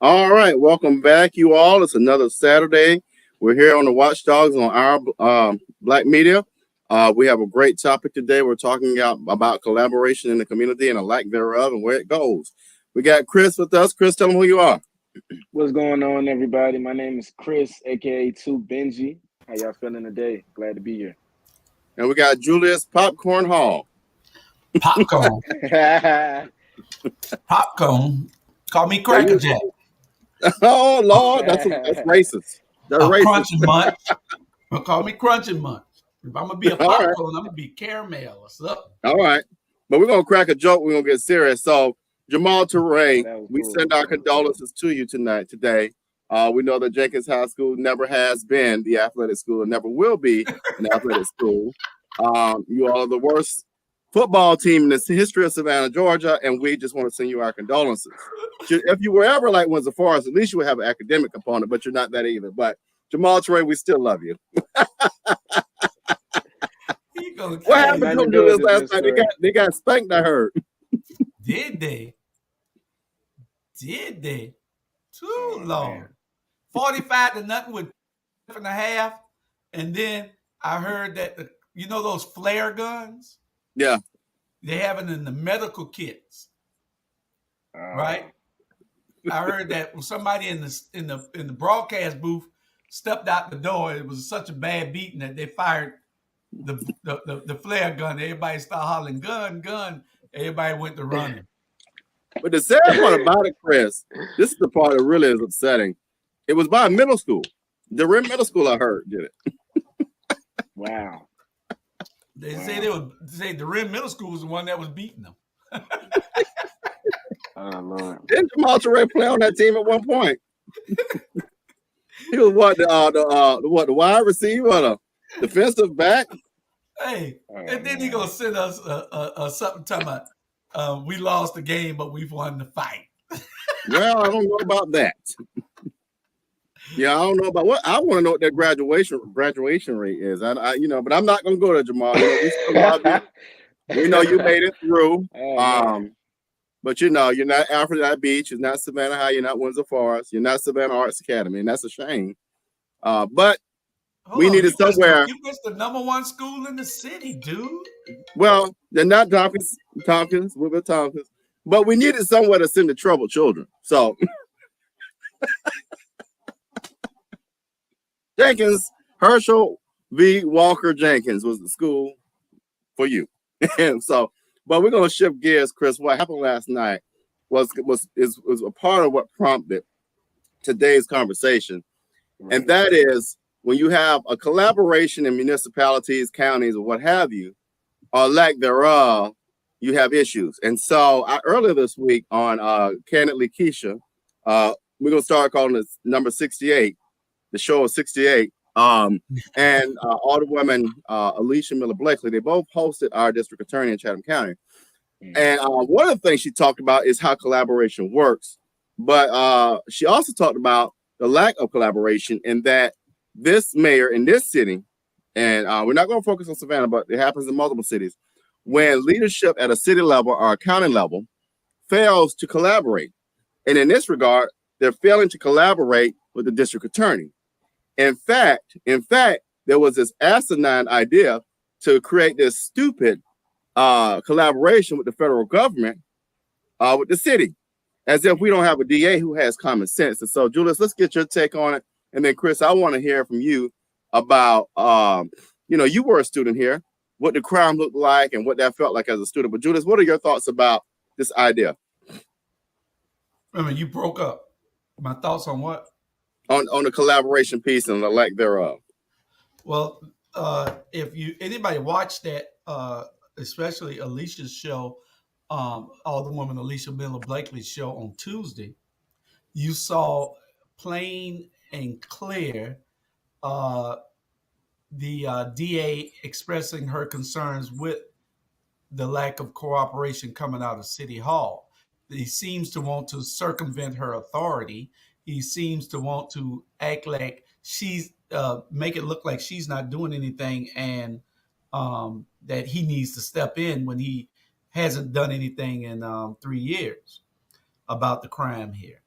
All right, welcome back, you all. It's another Saturday. We're here on the Watch Dawgs on our Black Media. We have a great topic today. We're talking about collaboration in the community and a lack thereof and where it goes. We got Chris with us. Chris, tell them who you are. What's going on, everybody? My name is Chris, aka 2 Benji. How y'all feeling today? Glad to be here. And we got Julius Popcorn Hall. Popcorn. Popcorn. Call me Cracker Jack. Oh, Lord, that's racist. That's racist. Crunchy Munch. Call me Crunchy Munch. If I'm going to be a popcorn, I'm going to be caramel or something. All right. But we're going to crack a joke. We're going to get serious. So, Jamal Toure, we send our condolences to you today. We know that Jenkins High School never has been the athletic school and never will be an athletic school. You all are the worst football team in the history of Savannah, Georgia, and we just want to send you our condolences. If you were ever like Windsor Forest, at least you would have an academic component, but you're not that either. But Jamal Toure, we still love you. What happened to them this last night? They got spanked, I heard. Did they? Too long. 45-0 with 1.5. And then I heard that, those flare guns? Yeah. They have it in the medical kits. Right? I heard that when somebody in the broadcast booth stepped out the door, it was such a bad beating that they fired the flare gun. Everybody started hollering, gun, gun. Everybody went to running. But the sad part about it, Chris, this is the part that really is upsetting. It was by a middle school. The Rim Middle School, I heard, did it. Wow. They say the Rim Middle School was the one that was beating them. Oh, Lord. Didn't Jamal Toure play on that team at one point? He was the wide receiver or the defensive back? Hey, and then he gonna send us something talking about we lost the game, but we've won the fight. Well, I don't know about that. Yeah, I don't know about what. I want to know what their graduation rate is. But I'm not gonna go to Jamal. We still love you. We know you made it through. But you're not Aphrodite Beach, you're not Savannah High, you're not Windsor Forest, you're not Savannah Arts Academy, and that's a shame. But we needed somewhere. You missed the #1 school in the city, dude. Well, they're not Tompkins, we're Tompkins, but we needed somewhere to send the troubled children. So Jenkins, Herschel V. Walker Jenkins was the school for you. And so, but we're gonna shift gears, Chris. What happened last night was a part of what prompted today's conversation, and that is when you have a collaboration in municipalities, counties, or what have you, or lack thereof, you have issues. And so, earlier this week on Candidly Kesha, we're gonna start calling this number 68, the show of 68. And Alderwoman Alicia Miller Blakely, they both hosted our district attorney in Chatham County. And one of the things she talked about is how collaboration works. But she also talked about the lack of collaboration in that this mayor in this city, and we're not going to focus on Savannah, but it happens in multiple cities, when leadership at a city level or a county level fails to collaborate. And in this regard, they're failing to collaborate with the district attorney. In fact, there was this asinine idea to create this stupid collaboration with the federal government, with the city, as if we don't have a DA who has common sense. And so, Julius, let's get your take on it. And then, Chris, I want to hear from you about, you were a student here, what the crime looked like and what that felt like as a student. But, Julius, what are your thoughts about this idea? I mean, you broke up. My thoughts on what? On the collaboration piece and the lack thereof. Well, if anybody watched that, especially Alicia's show, Alderwoman Alicia Miller Blakely's show on Tuesday, you saw plain and clear the DA expressing her concerns with the lack of cooperation coming out of City Hall. He seems to want to circumvent her authority. He seems to want to act like she's make it look like she's not doing anything, and that he needs to step in when he hasn't done anything in 3 years about the crime here.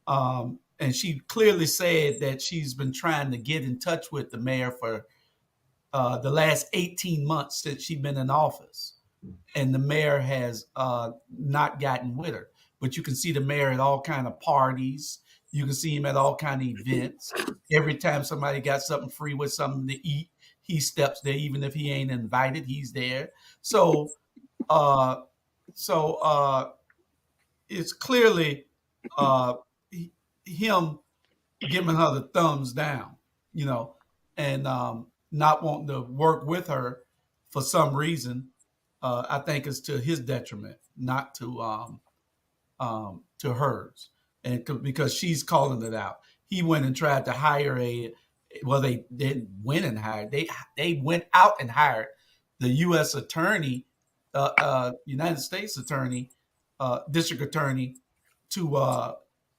And she clearly said that she's been trying to get in touch with the mayor for the last 18 months since she's been in office. And the mayor has not gotten with her. But you can see the mayor at all kind of parties. You can see him at all kind of events. Every time somebody got something free with something to eat, he steps there. Even if he ain't invited, he's there. So, uh, it's clearly him giving her the thumbs down, and not wanting to work with her for some reason. I think it's to his detriment, not to hers, and because she's calling it out. He went and tried to hire they didn't went and hired. They went out and hired the U.S. attorney, United States attorney, district attorney, to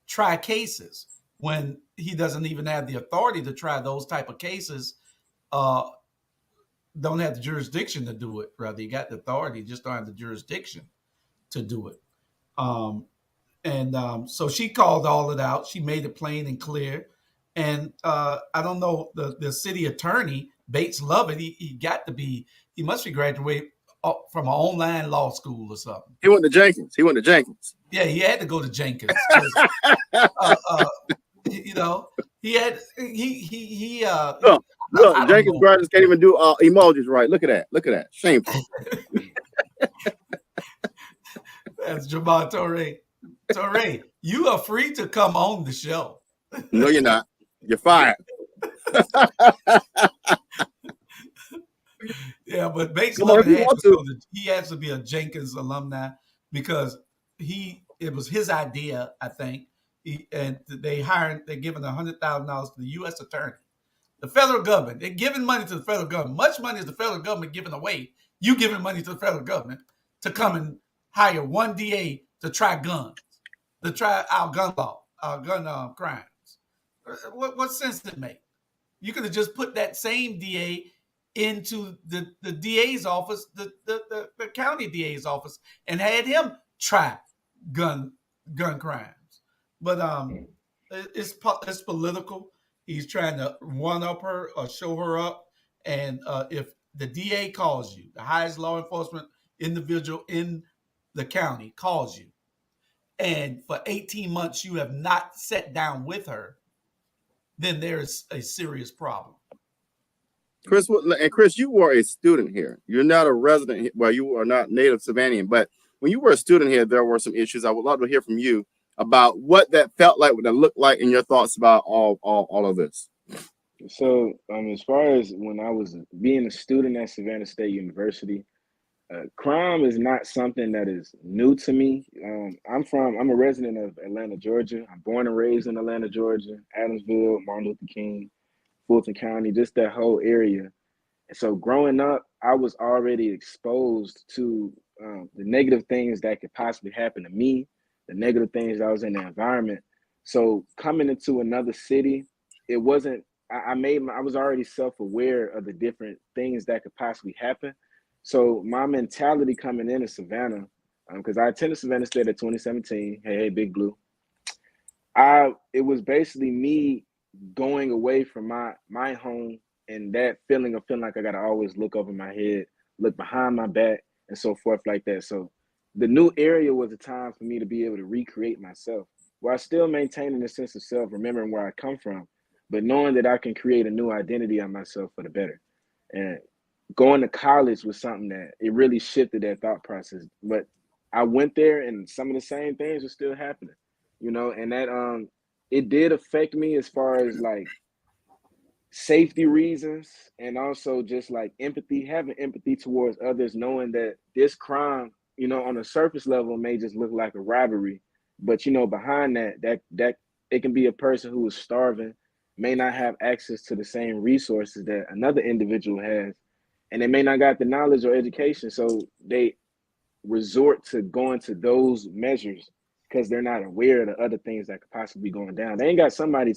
try cases when he doesn't even have the authority to try those type of cases. Don't have the jurisdiction to do it. Rather, he got the authority, just don't have the jurisdiction to do it. So she called all it out. She made it plain and clear. And I don't know, the city attorney, Bates Lovett, he must be graduated from an online law school or something. He went to Jenkins. Yeah, he had to go to Jenkins. Look, Jenkins graduates can't even do emojis right. Look at that. Shameful. That's Jamal Toure. Toure, you are free to come on the show. No, you're not. You're fired. Yeah, but Bates Lovett he has to be a Jenkins alumni because it was his idea, I think. They're giving $100,000 to the U.S. attorney. The federal government, they're giving money to the federal government. Much money is the federal government giving away. You giving money to the federal government to come and hire one DA to try guns, to try our gun law, our gun crimes. What sense did it make? You could have just put that same DA into the DA's office, the county DA's office, and had him try gun crimes. But it's political. He's trying to one up her or show her up. And if the DA calls you, the highest law enforcement individual in the county calls you, and for 18 months you have not sat down with her, then there's a serious problem. Chris, you were a student here. You're not a resident here. Well, you are not native Savannah, but when you were a student here, there were some issues. I would love to hear from you about what that felt like, what that looked like, and your thoughts about all of this. So, as far as when I was being a student at Savannah State University, crime is not something that is new to me. I'm a resident of Atlanta, Georgia. I'm born and raised in Atlanta, Georgia, Adamsville, Martin Luther King, Fulton County, just that whole area. And so growing up, I was already exposed to the negative things that could possibly happen to me, the negative things that was in the environment. So coming into another city, it wasn't, I was already self-aware of the different things that could possibly happen. So my mentality coming into Savannah, because I attended Savannah State at 2017, hey, Big Blue. It was basically me going away from my home and that feeling like I got to always look over my head, look behind my back, and so forth like that. So the new area was a time for me to be able to recreate myself while still maintaining a sense of self, remembering where I come from, but knowing that I can create a new identity on myself for the better. And going to college was something that it really shifted that thought process. But I went there and some of the same things were still happening, and that it did affect me as far as like safety reasons and also just like having empathy towards others, knowing that this crime, on a surface level may just look like a robbery, but behind that it can be a person who is starving, may not have access to the same resources that another individual has, and they may not got the knowledge or education, so they resort to going to those measures because they're not aware of the other things that could possibly be going down. They ain't got somebody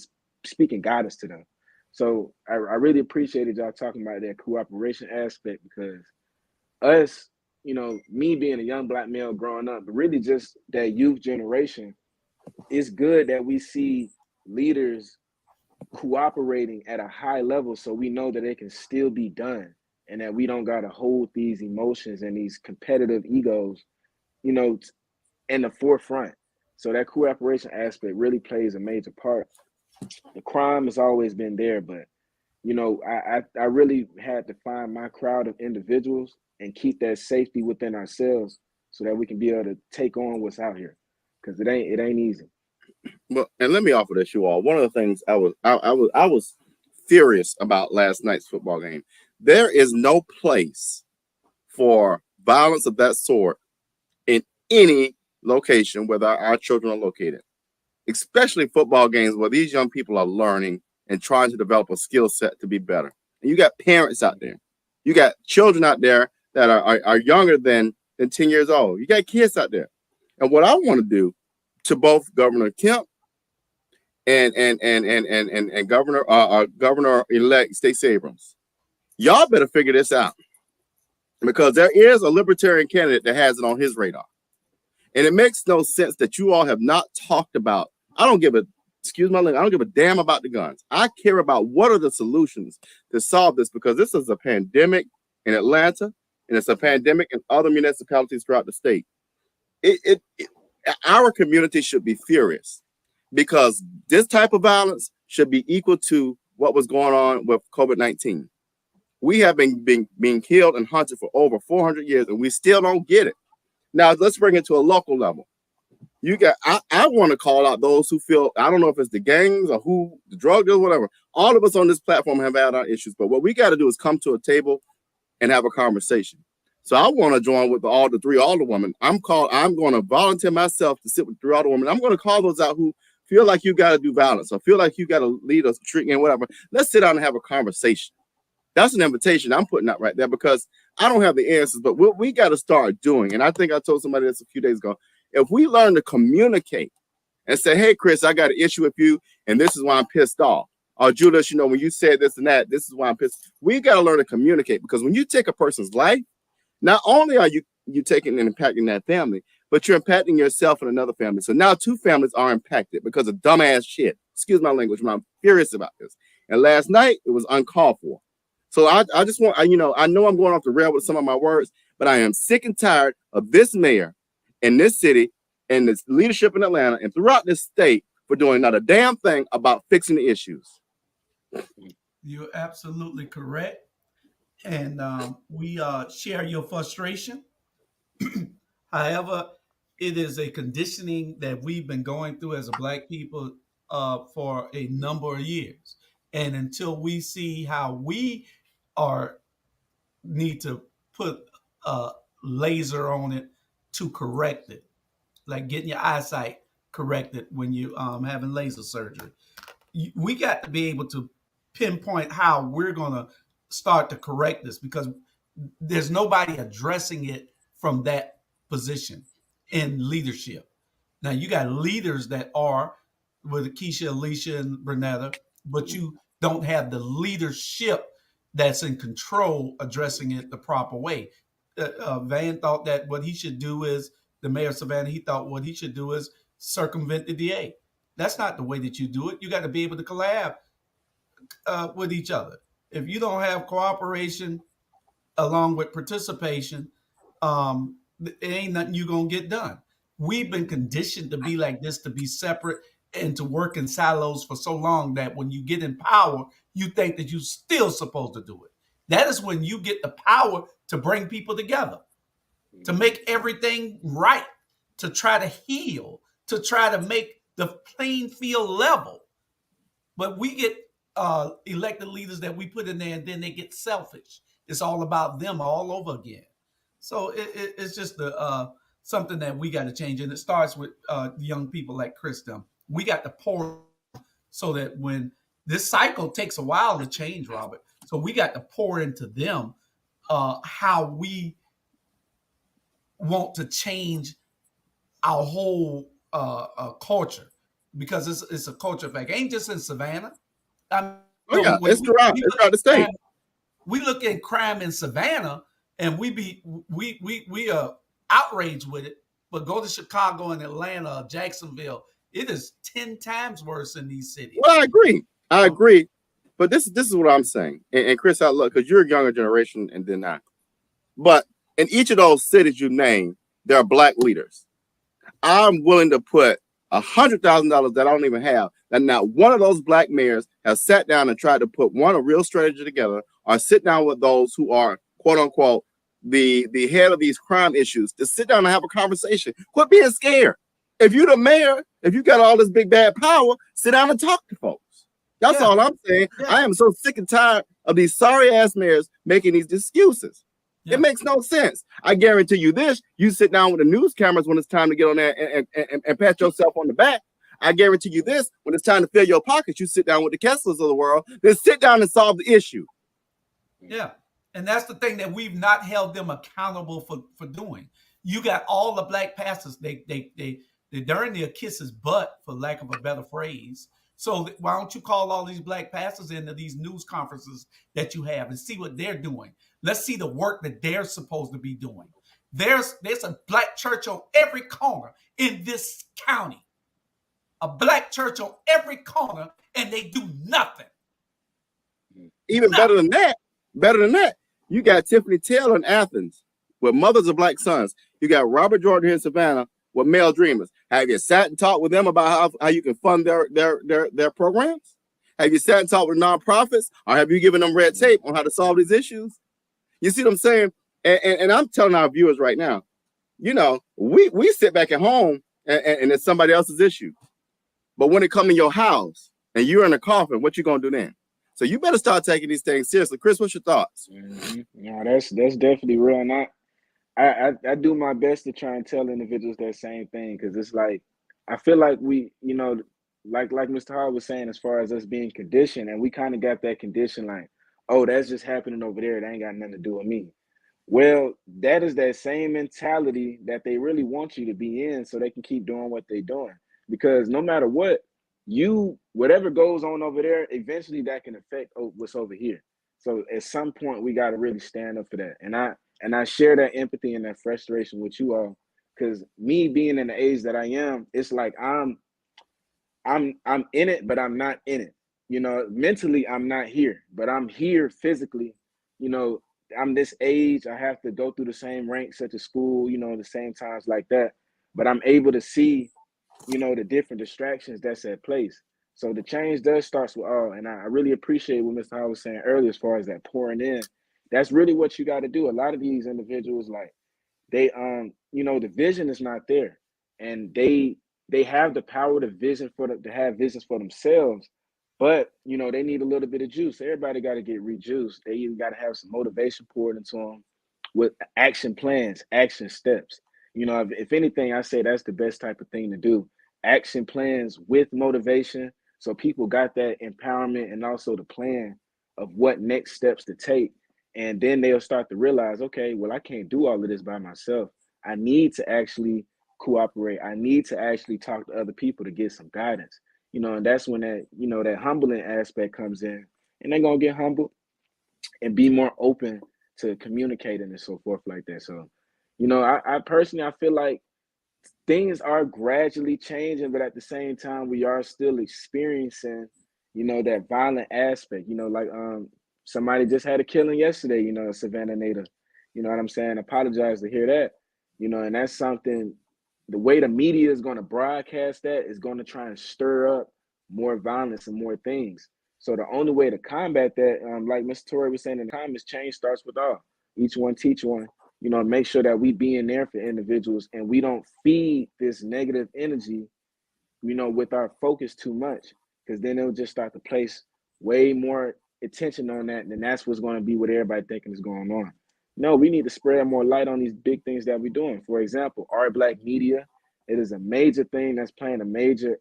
speaking guidance to them. So I really appreciated y'all talking about that cooperation aspect, because us, me being a young Black male growing up, but really just that youth generation, it's good that we see leaders cooperating at a high level so we know that it can still be done and that we don't got to hold these emotions and these competitive egos, you know, in the forefront. So that cooperation aspect really plays a major part. The crime has always been there, but you know, I really had to find my crowd of individuals and keep that safety within ourselves so that we can be able to take on what's out here, because it ain't easy. Well, and let me offer this, you all. One of the things I was furious about last night's football game. There is no place for violence of that sort in any location where our children are located, especially football games where these young people are learning and trying to develop a skill set to be better. And you got parents out there, you got children out there that are younger than 10 years old. You got kids out there. And what I want to do to both Governor Kemp and Governor elect Stacey Abrams, y'all better figure this out, because there is a libertarian candidate that has it on his radar. And it makes no sense that you all have not talked about. I don't give a, excuse my language, I don't give a damn about the guns. I care about what are the solutions to solve this, because this is a pandemic in Atlanta and it's a pandemic in other municipalities throughout the state. Our community should be furious, because this type of violence should be equal to what was going on with COVID-19. We have been being killed and hunted for over 400 years, and we still don't get it. Now, let's bring it to a local level. I want to call out those who feel, I don't know if it's the gangs or who, the drug dealers, whatever. All of us on this platform have had our issues, but what we got to do is come to a table and have a conversation. So I want to join with the three Alderwomen. I'm going to volunteer myself to sit with three Alderwomen. I'm going to call those out who feel like you got to do violence or feel like you got to lead us treatment, whatever. Let's sit down and have a conversation. That's an invitation I'm putting out right there, because I don't have the answers, but what we got to start doing, and I think I told somebody this a few days ago, if we learn to communicate and say, hey, Chris, I got an issue with you, and this is why I'm pissed off. Or Julius, when you said this and that, this is why I'm pissed. We got to learn to communicate, because when you take a person's life, not only are you taking and impacting that family, but you're impacting yourself and another family. So now two families are impacted because of dumbass shit. Excuse my language, but I'm furious about this. And last night, it was uncalled for. So I just want, I know I'm going off the rail with some of my words, but I am sick and tired of this mayor in this city and this leadership in Atlanta and throughout this state for doing not a damn thing about fixing the issues. You're absolutely correct. And we share your frustration. However, it is a conditioning that we've been going through as a Black people for a number of years. And until we see how we need to put a laser on it to correct it, like getting your eyesight corrected when you having laser surgery. We got to be able to pinpoint how we're going to start to correct this, because there's nobody addressing it from that position in leadership. Now you got leaders that are with Kesha, Alicia, and Bernetta, but you don't have the leadership that's in control addressing it the proper way. Van thought that what he should do is, the mayor of Savannah, he thought what he should do is circumvent the DA. That's not the way that you do it. You got to be able to collab with each other. If you don't have cooperation along with participation, it ain't nothing you're going to get done. We've been conditioned to be like this, to be separate and to work in silos for so long that when you get in power, you think that you're still supposed to do it. That is when you get the power to bring people together, to make everything right, to try to heal, to try to make the playing field level. But we get elected leaders that we put in there, and then they get selfish. It's all about them all over again. So it's just something that we got to change. And it starts with young people like Chris. We got to pour, so that when this cycle takes a while to change, Robert. So we got to pour into them how we want to change our whole culture, because it's a culture effect. It ain't just in Savannah. It's throughout the state. We look at crime in Savannah and we are outraged with it, but go to Chicago and Atlanta, Jacksonville, It is 10 times worse in these cities. Well, I agree. But this is what I'm saying. And Chris, I look, because you're a younger generation and then I. But in each of those cities you named, there are black leaders. I'm willing to put $100,000 that I don't even have, that not one of those black mayors has sat down and tried to put a real strategy together, or sit down with those who are quote unquote the head of these crime issues to sit down and have a conversation. Quit being scared. If you're the mayor, if you got all this big bad power, sit down and talk to folks. That's all I'm saying. Yeah. I am so sick and tired of these sorry ass mayors making these excuses. Yeah. It makes no sense. I guarantee you this. You sit down with the news cameras when it's time to get on there and pat yourself on the back. I guarantee you this. When it's time to fill your pockets, you sit down with the Kesslers of the world. Then sit down and solve the issue. Yeah. And that's the thing that we've not held them accountable for doing. You got all the black pastors. They're darn near kiss his butt, for lack of a better phrase. So why don't you call all these black pastors into these news conferences that you have and see what they're doing? Let's see the work that they're supposed to be doing. There's a black church on every corner in this county. A black church on every corner, and they do nothing. Even better than that, you got Tiffany Taylor in Athens with Mothers of Black Sons. You got Robert Jordan here in Savannah with Male Dreamers. Have you sat and talked with them about how you can fund their programs? Have you sat and talked with nonprofits, or have you given them red tape on how to solve these issues? You see what I'm saying? And I'm telling our viewers right now, you know, we sit back at home and it's somebody else's issue. But when it comes in your house and you're in a coffin, what you gonna do then? So you better start taking these things seriously. Chris, what's your thoughts? Mm-hmm. No, that's definitely real. And I do my best to try and tell individuals that same thing, because it's like, I feel like we, you know, like Mr. Hall was saying, as far as us being conditioned, and we kind of got that condition like, oh, that's just happening over there. That ain't got nothing to do with me. Well, that is that same mentality that they really want you to be in, so they can keep doing what they're doing. Because no matter what, whatever goes on over there, eventually that can affect what's over here. So at some point, we got to really stand up for that. And I share that empathy and that frustration with you all, because me being in the age that I am, it's like I'm in it, but I'm not in it. You know, mentally I'm not here, but I'm here physically. You know, I'm this age. I have to go through the same ranks such as school, you know, the same times like that. But I'm able to see, you know, the different distractions that's at place. So the change does start with all. And I really appreciate what Mr. Howard was saying earlier, as far as that pouring in. That's really what you got to do. A lot of these individuals, like, they you know, the vision is not there, and they have the power to have visions for themselves, but you know, they need a little bit of juice. Everybody got to get rejuiced. They even got to have some motivation poured into them with action plans, action steps. You know, if anything, I say that's the best type of thing to do. Action plans with motivation, so people got that empowerment and also the plan of what next steps to take. And then they'll start to realize, okay, well, I can't do all of this by myself. I need to actually cooperate. I need to actually talk to other people to get some guidance. You know, and that's when that, you know, that humbling aspect comes in. And they're gonna get humble and be more open to communicating and so forth like that. So, you know, I personally, I feel like things are gradually changing, but at the same time, we are still experiencing, you know, that violent aspect. You know, like somebody just had a killing yesterday, you know, a Savannah native. You know what I'm saying? Apologize to hear that. You know, and that's something, the way the media is going to broadcast that is going to try and stir up more violence and more things. So the only way to combat that, like Mr. Toure was saying in the comments, change starts with all. Each one teach one. You know, make sure that we be in there for individuals and we don't feed this negative energy, you know, with our focus too much, because then it'll just start to place way more attention on that. And then that's what's going to be what everybody thinking is going on. No, we need to spread more light on these big things that we're doing. For example, our Black media, it is a major thing that's playing a major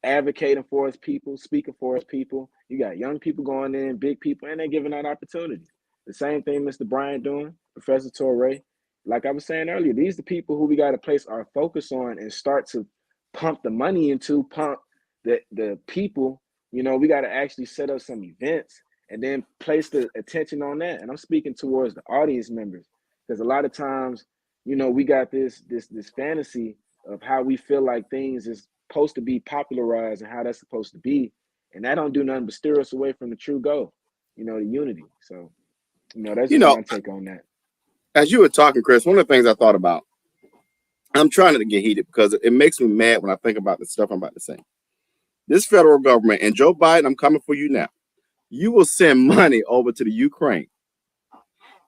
advocating for us people, speaking for us people. You got young people going in, big people, and they're giving out opportunities. The same thing Mr. Bryant doing, Professor Toure. Like I was saying earlier, these are the people who we got to place our focus on and start to pump the money into, pump the people. You know, we got to actually set up some events and then place the attention on that. And I'm speaking towards the audience members, because a lot of times, you know, we got this fantasy of how we feel like things is supposed to be popularized and how that's supposed to be, and that don't do nothing but steer us away from the true goal, the unity. So, that's just my take on that. As you were talking, Chris, one of the things I thought about, I'm trying not to get heated because it makes me mad when I think about the stuff I'm about to say. This federal government, and Joe Biden, I'm coming for you now. You will send money over to the Ukraine.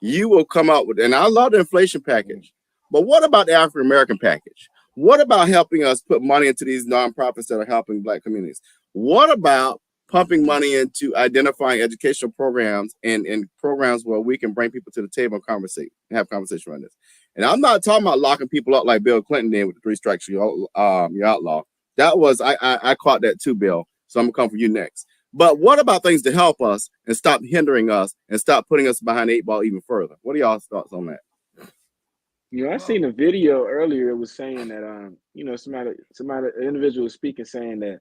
You will come out with, and I love the inflation package, but what about the African American package? What about helping us put money into these nonprofits that are helping Black communities? What about pumping money into identifying educational programs and programs where we can bring people to the table and have conversation around this? And I'm not talking about locking people up like Bill Clinton did with the 3 strikes you outlaw. That was, I caught that too, Bill. So I'm gonna come for you next. But what about things to help us and stop hindering us and stop putting us behind the 8 ball even further? What are y'all's thoughts on that? I seen a video earlier. It was saying that an individual was speaking, saying that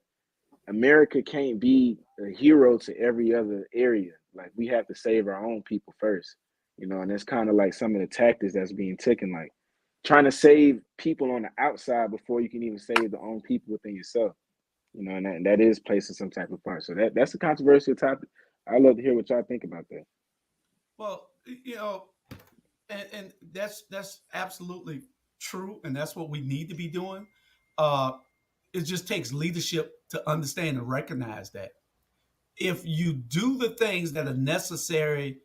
America can't be a hero to every other area. Like, we have to save our own people first, and that's kind of like some of the tactics that's being taken, like trying to save people on the outside before you can even save the own people within yourself, and that is placing some type of part. So that's a controversial topic. I'd love to hear what y'all think about that. Well, and that's absolutely true, and that's what we need to be doing. It just takes leadership to understand and recognize that if you do the things that are necessary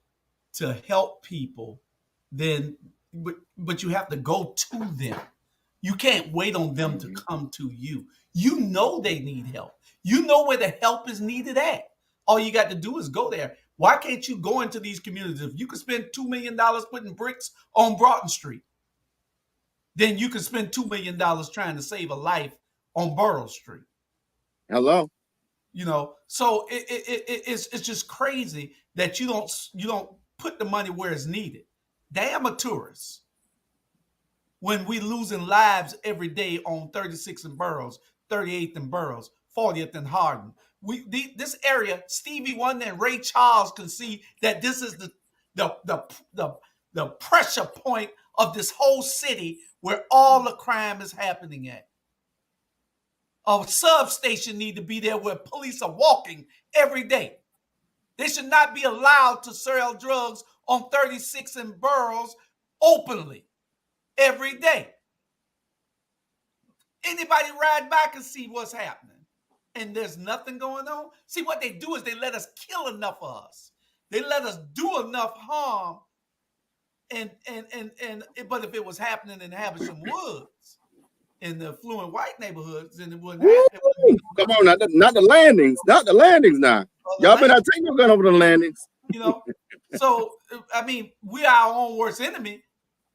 to help people, then but you have to go to them. You can't wait on them to come to you. You know they need help. You know where the help is needed at. All you got to do is go there. Why can't you go into these communities? If you could spend $2 million putting bricks on Broughton Street, then you could spend $2 million trying to save a life on Borough Street. Hello. So it's just crazy that you don't put the money where it's needed. Damn a tourist. When we losing lives every day on 36th and Burroughs, 38th and Burroughs, 40th and Hardin. This area, Stevie Wonder and Ray Charles can see that this is the pressure point of this whole city where all the crime is happening at. A substation need to be there where police are walking every day. They should not be allowed to sell drugs on 36 and Burroughs openly every day. Anybody ride by can see what's happening. And there's nothing going on. See, what they do is they let us kill enough of us. They let us do enough harm. But if it was happening in Havisham Woods, in the affluent white neighborhoods, then it wouldn't happen. Come on, not the landings now. Y'all better not take your gun over the landings. So, I mean, we are our own worst enemy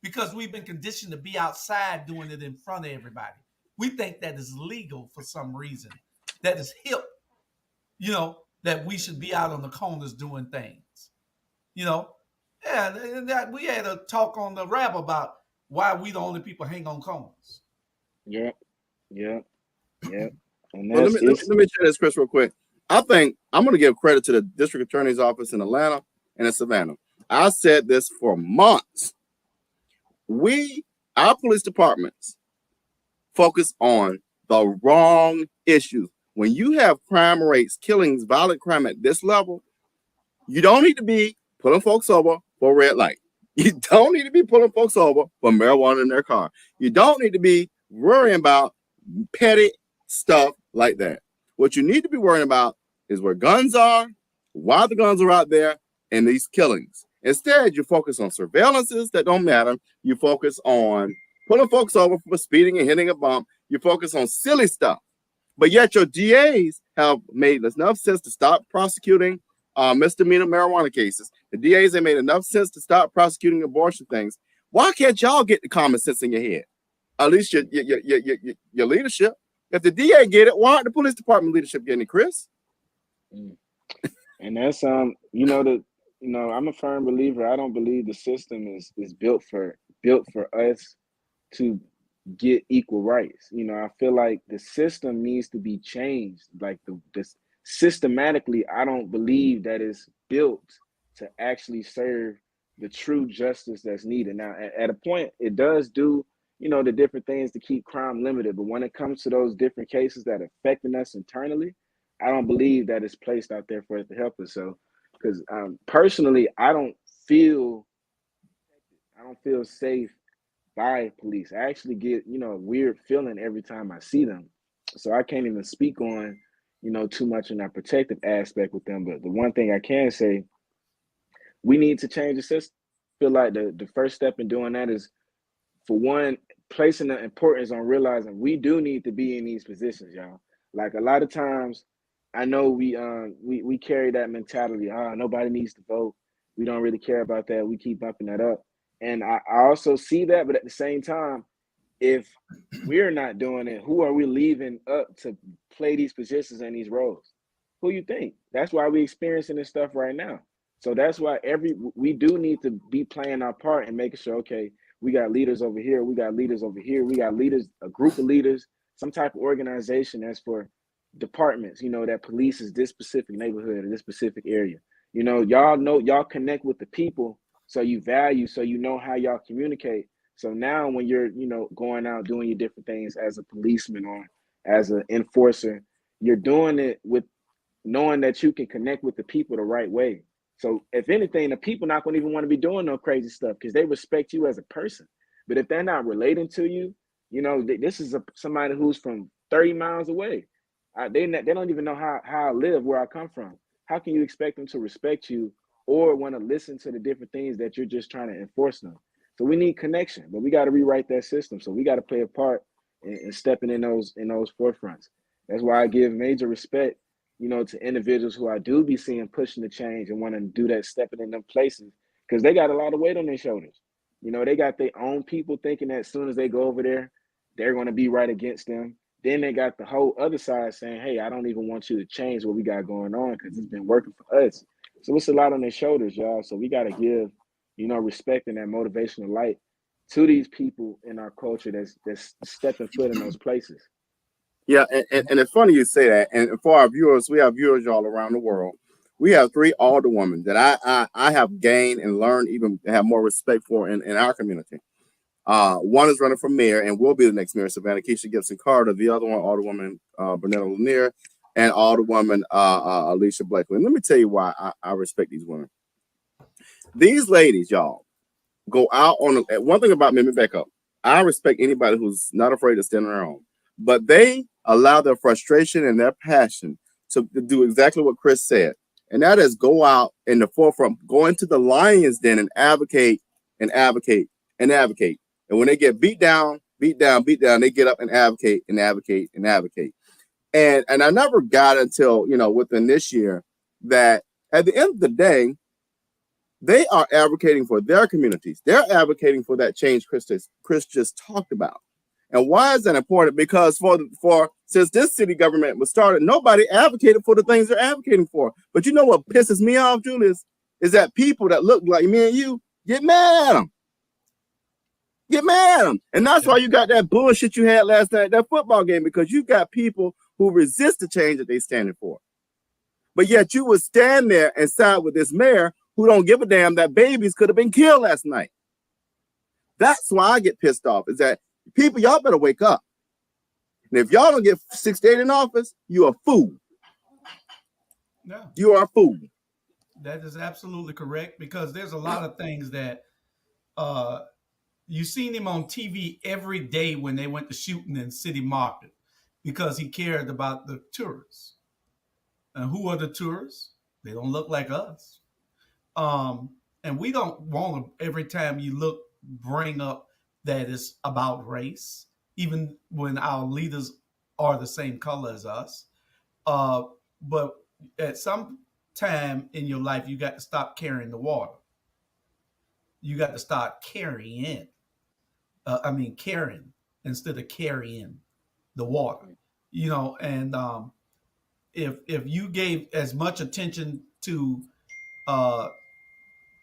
because we've been conditioned to be outside doing it in front of everybody. We think that is legal for some reason. That is hip, that we should be out on the corners doing things. And we had a talk on the rap about why we the only people hang on corners. Yeah. And well, let me share this, Chris, real quick. I think I'm going to give credit to the district attorney's office in Atlanta and in Savannah. I said this for months. Our police departments focus on the wrong issues. When you have crime rates, killings, violent crime at this level, you don't need to be pulling folks over for a red light. You don't need to be pulling folks over for marijuana in their car. You don't need to be worrying about petty stuff like that. What you need to be worrying about is where guns are, why the guns are out there, and these killings. Instead, you focus on surveillances that don't matter. You focus on pulling folks over for speeding and hitting a bump. You focus on silly stuff. But yet your DAs have made enough sense to stop prosecuting misdemeanor marijuana cases. The DAs have made enough sense to stop prosecuting abortion things. Why can't y'all get the common sense in your head? At least your leadership. If the DA get it, why aren't the police department leadership getting it, Chris? And that's I'm a firm believer. I don't believe the system is built for us to get equal rights. I feel like the system needs to be changed. Like this systematically, I don't believe that it's built to actually serve the true justice that's needed. Now, at a point, it does do, the different things to keep crime limited. But when it comes to those different cases that are affecting us internally, I don't believe that it's placed out there for us to help us. So, because personally, I don't feel safe by police. I actually get, a weird feeling every time I see them. So I can't even speak on, too much in that protective aspect with them. But the one thing I can say, we need to change the system. I feel like the first step in doing that is, for one, placing the importance on realizing we do need to be in these positions, y'all. Like a lot of times, I know we carry that mentality. Nobody needs to vote. We don't really care about that. We keep bumping that up, and I also see that. But at the same time, if we're not doing it, who are we leaving up to play these positions and these roles? Who you think? That's why we're experiencing this stuff right now. So that's why we do need to be playing our part and making sure, okay, we got leaders over here, we got leaders over here, we got leaders, a group of leaders, some type of organization that's for departments, that polices this specific neighborhood or this specific area. Y'all connect with the people, so you value, so you know how y'all communicate. So now when you're, going out doing your different things as a policeman or as an enforcer, you're doing it with knowing that you can connect with the people the right way. So if anything, the people not going to even want to be doing no crazy stuff because they respect you as a person. But if they're not relating to you, this is somebody who's from 30 miles away. They don't even know how I live, where I come from. How can you expect them to respect you or want to listen to the different things that you're just trying to enforce them? So we need connection, but we got to rewrite that system. So we got to play a part in stepping in those forefronts. That's why I give major respect, to individuals who I do be seeing pushing the change and want to do that, stepping in them places, because they got a lot of weight on their shoulders. They got their own people thinking that as soon as they go over there, they're going to be right against them. Then they got the whole other side saying, hey, I don't even want you to change what we got going on because it's been working for us. So it's a lot on their shoulders, y'all. So we got to give, respect and that motivational light to these people in our culture that's stepping foot in those places. Yeah, and it's funny you say that. And for our viewers, we have viewers all around the world. We have 3 alderwomen that I have gained and learned, even have more respect for in our community. One is running for mayor and will be the next mayor, Savannah Kesha Gibson Carter. The other one, Alderwoman Bernetta Lanier, and Alderwoman Alicia Blakely. And let me tell you why I respect these women. These ladies, y'all, go out on one thing about me. Let me back up. I respect anybody who's not afraid to stand on their own, but they allow their frustration and their passion to do exactly what Chris said, and that is go out in the forefront, go into the lion's den and advocate and advocate and advocate. And when they get beat down, they get up and advocate and advocate and advocate. And I never got until, within this year, that at the end of the day, they are advocating for their communities. They're advocating for that change Chris just talked about. And why is that important? Because since this city government was started, nobody advocated for the things they're advocating for. But you know what pisses me off, Julius, is that people that look like me and you get mad at them. Get mad at them. And that's why you got that bullshit you had last night at that football game, because you got people who resist the change that they're standing for. But yet you would stand there and side with this mayor who don't give a damn that babies could have been killed last night. That's why I get pissed off, is that people, y'all better wake up. And if y'all don't get 68 in office, you're a fool. Yeah. You are a fool. That is absolutely correct, because there's a lot of things that you seen him on TV every day when they went to shooting in City Market, because he cared about the tourists. And who are the tourists? They don't look like us. And we don't want to, every time you look, bring up that it's about race, even when our leaders are the same color as us. But at some time in your life, you got to stop carrying the water. You got to start carrying. Carrying instead of carrying the water. And if you gave as much attention to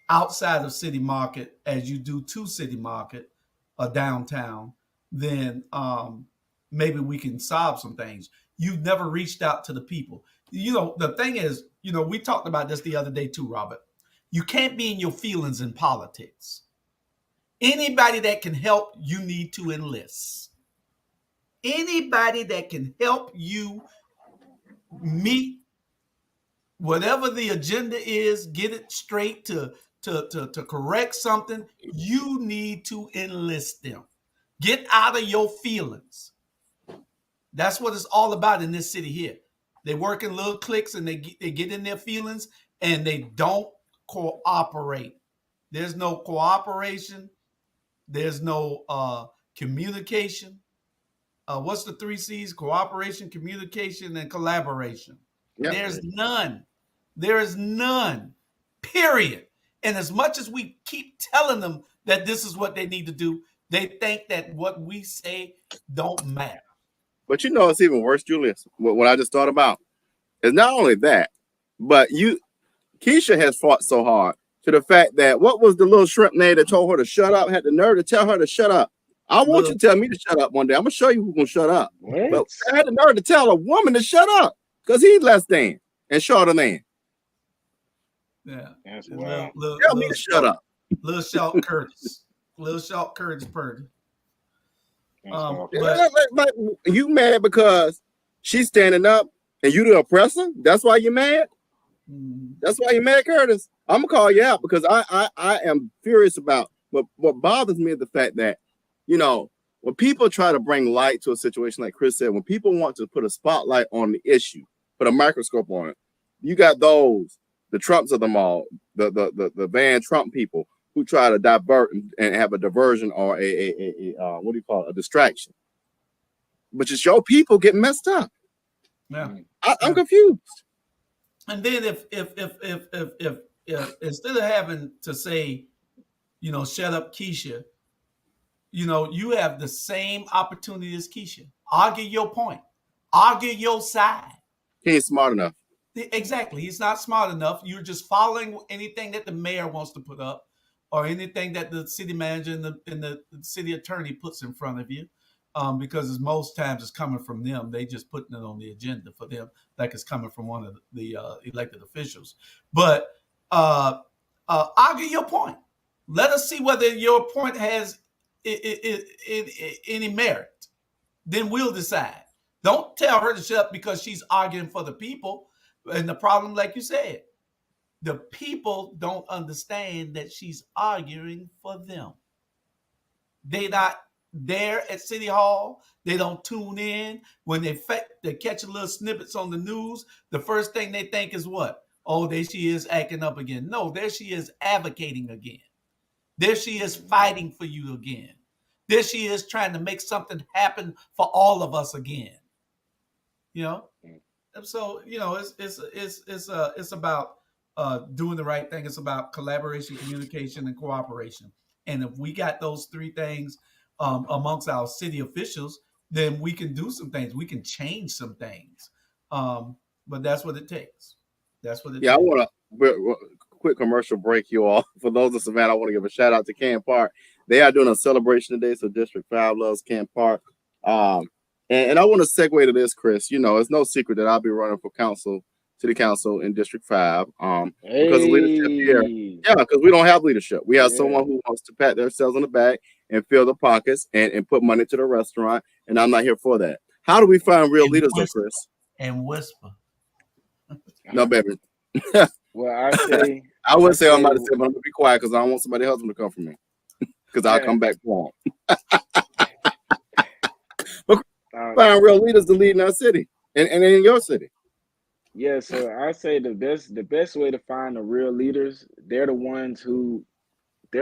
outside of City Market as you do to City Market or downtown, then maybe we can solve some things. You've never reached out to the people. The thing is, we talked about this the other day too, Robert. You can't be in your feelings in politics. Anybody that can help, you need to enlist. Anybody that can help you meet whatever the agenda is, get it straight to correct something, you need to enlist them. Get out of your feelings. That's what it's all about in this city here. They work in little cliques and they get in their feelings and they don't cooperate. There's no cooperation. There's no communication. What's the 3 C's? Cooperation, communication, and collaboration. Yep. There's none. There is none. Period. And as much as we keep telling them that this is what they need to do, they think that what we say don't matter. But you know, it's even worse, Julius. What I just thought about is not only that, but Kesha has fought so hard to the fact that what was the little shrimp name that told her to shut up, had the nerve to tell her to shut up. I want you to tell me to shut up one day. I'm gonna show you who's gonna shut up. What? But I had the nerve to tell a woman to shut up because he's less than and shorter than. Yeah. That's wild. Tell me to shut up. Little Short Curtis. Little Short Curtis Purdy. But you mad because she's standing up and you the oppressor? That's why you're mad? That's why you're mad, Curtis? I'm gonna call you out because I am furious about what bothers me is the fact that, you know, when people try to bring light to a situation, like Chris said, when people want to put a spotlight on the issue, put a microscope on it, you got the Trumps of them all, the Van Trump people who try to divert and have a diversion or a what do you call it, a distraction. But just your people get messed up. Yeah, I'm confused. And then if instead of having to say, you know, shut up, Kesha, you know, you have the same opportunity as Kesha. Argue your point. Argue your side. He ain't smart enough. Exactly. He's not smart enough. You're just following anything that the mayor wants to put up or anything that the city manager and the city attorney puts in front of you. Because most times it's coming from them. They just putting it on the agenda for them, like it's coming from one of the elected officials. But argue your point. Let us see whether your point has any merit. Then we'll decide. Don't tell her to shut up because she's arguing for the people. And the problem, like you said, the people don't understand that she's arguing for them. They not there at City Hall. They don't tune in. When they catch a little snippets on the news, the first thing they think is what? Oh, there she is acting up again. No, there she is advocating again. There she is fighting for you again. There she is trying to make something happen for all of us again. You know? So, you know, it's about doing the right thing. It's about collaboration, communication, and cooperation. And if we got those 3 things amongst our city officials, then we can do some things. We can change some things. But that's what it takes. That's what it takes. I want to quick commercial break, you all. For those of Savannah, I want to give a shout out to Camp Park. They are doing a celebration today, so District 5 loves Camp Park. And I want to segue to this, Chris. You know, it's no secret that I'll be running for city council in District 5. Because of leadership here. Yeah, because we don't have leadership. We have someone who wants to pat themselves on the back and fill the pockets and put money to the restaurant. And I'm not here for that. How do we find real leaders, though, Chris? And whisper. No, baby. Well, I would say I'm about to say, but I'm gonna be quiet because I don't want somebody else to come for me. Because I'll come back for them. But find real leaders to lead in our city and in your city. Yeah, so I say the best way to find the real leaders, they're the ones who you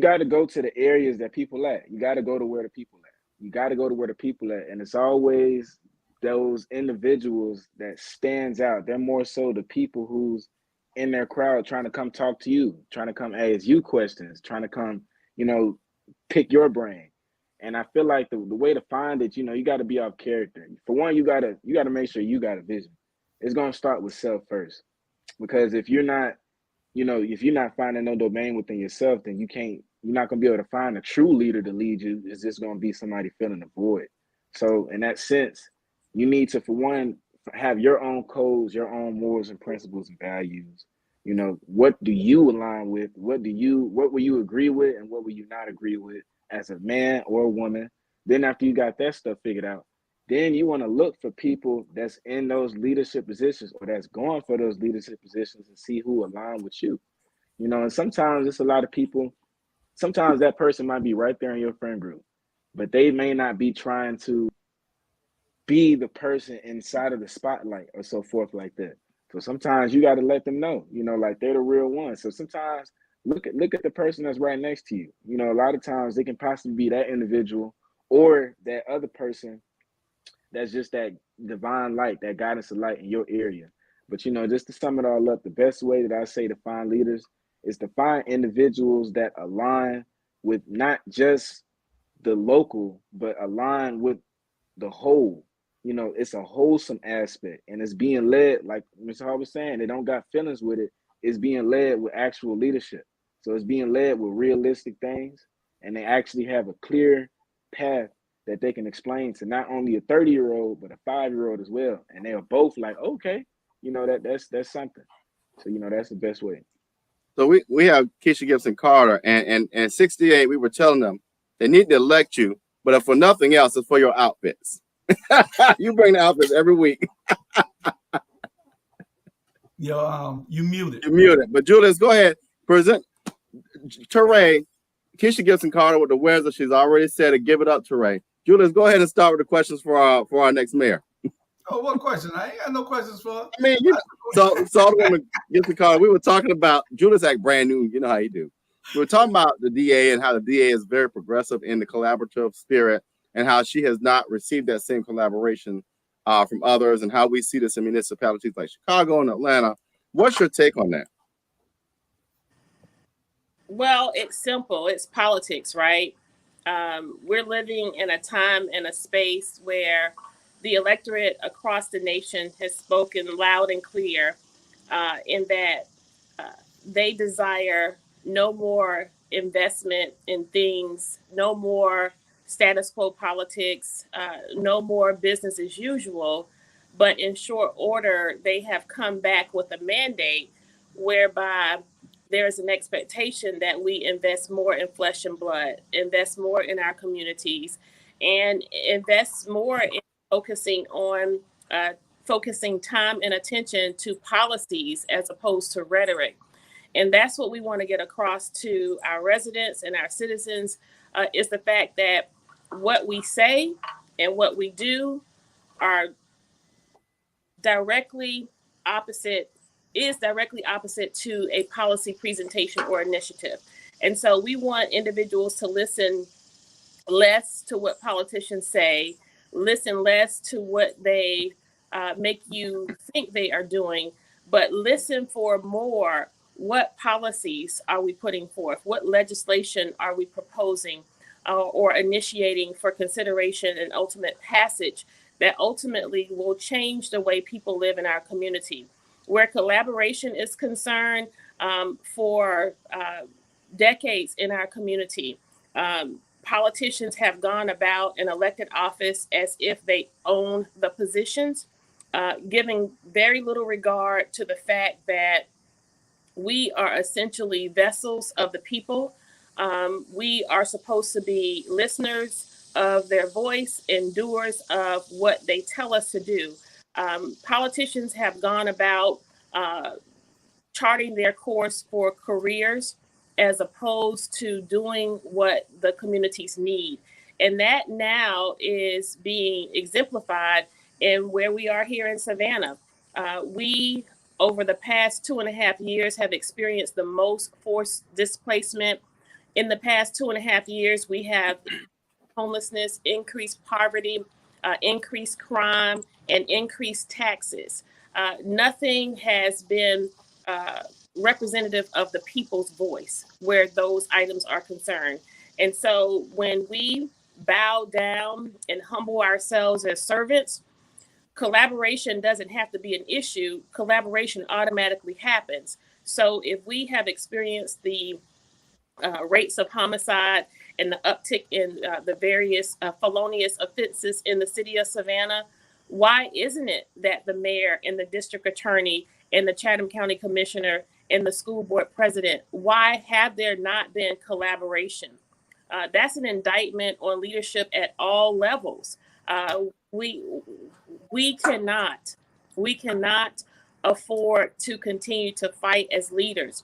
got to go to the areas that people at. You got to go to where the people at. You got to go to where the people at. And it's always those individuals that stands out. They're more so the people who's in their crowd trying to come talk to you, trying to come ask you questions, trying to come, you know, pick your brain. And I feel like the way to find it, you know, you got to be off character. For one, you got to make sure you got a vision. It's going to start with self first. Because if you're not finding no domain within yourself, then you're not going to be able to find a true leader to lead you. It's just going to be somebody filling the void. So in that sense, you need to, for one, have your own codes, your own morals and principles and values. You know, what do you align with? What will you agree with, and what will you not agree with as a man or a woman? Then after you got that stuff figured out, then you want to look for people that's in those leadership positions or that's going for those leadership positions and see who align with you. You know, and sometimes it's a lot of people. Sometimes that person might be right there in your friend group, but they may not be trying to be the person inside of the spotlight or so forth like that. So sometimes you got to let them know, you know, like they're the real one. So sometimes look at the person that's right next to you. You know, a lot of times they can possibly be that individual or that other person that's just that divine light, that guidance of light in your area. But you know, just to sum it all up, the best way that I say to find leaders is to find individuals that align with not just the local, but align with the whole. You know, it's a wholesome aspect, and it's being led, like Mr. Hart was saying, they don't got feelings with it. It's being led with actual leadership. So it's being led with realistic things, and they actually have a clear path that they can explain to not only a 30-year-old, but a 5-year-old as well. And they are both like, okay, you know, that's something. So, you know, that's the best way. So we have Kesha Gibson Carter and 68. We were telling them they need to elect you, but if for nothing else, it's for your outfits. You bring the outfits every week. You muted. You muted. But Julius, go ahead. Present Toure, Kesha Gibson Carter with the wears that she's already said it. Give it up, Toure. Julius, go ahead and start with the questions for our next mayor. Oh, what question? I ain't got no questions for her. I mean, so Alderwoman Gibson Carter, we were talking about Julius act brand new. You know how you do. We were talking about the DA and how the DA is very progressive in the collaborative spirit and how she has not received that same collaboration from others and how we see this in municipalities like Chicago and Atlanta. What's your take on that? Well, it's simple. It's politics, right? We're living in a time and a space where the electorate across the nation has spoken loud and clear in that they desire no more investment in things, no more status quo politics, no more business as usual. But in short order, they have come back with a mandate whereby there's an expectation that we invest more in flesh and blood, invest more in our communities, and invest more in focusing on focusing time and attention to policies as opposed to rhetoric. And that's what we want to get across to our residents and our citizens is the fact that what we say and what we do are directly opposite to a policy presentation or initiative. And so we want individuals to listen less to what politicians say, listen less to what they make you think they are doing, but listen for more. What policies are we putting forth? What legislation are we proposing or initiating for consideration and ultimate passage that ultimately will change the way people live in our community? Where collaboration is concerned, for decades in our community, politicians have gone about an elected office as if they own the positions, giving very little regard to the fact that we are essentially vessels of the people. We are supposed to be listeners of their voice and doers of what they tell us to do. Politicians have gone about charting their course for careers as opposed to doing what the communities need. And that now is being exemplified in where we are here in Savannah. We, over the past 2.5 years, have experienced the most forced displacement. In the past 2.5 years, we have homelessness, increased poverty, increased crime, and increased taxes. Nothing has been representative of the people's voice where those items are concerned. And so when we bow down and humble ourselves as servants, collaboration doesn't have to be an issue. Collaboration automatically happens. So if we have experienced the rates of homicide and the uptick in the various felonious offenses in the city of Savannah, Why isn't it that the mayor and the district attorney and the Chatham County commissioner and the school board president, why have there not been collaboration? That's an indictment on leadership at all levels. We cannot afford to continue to fight as leaders.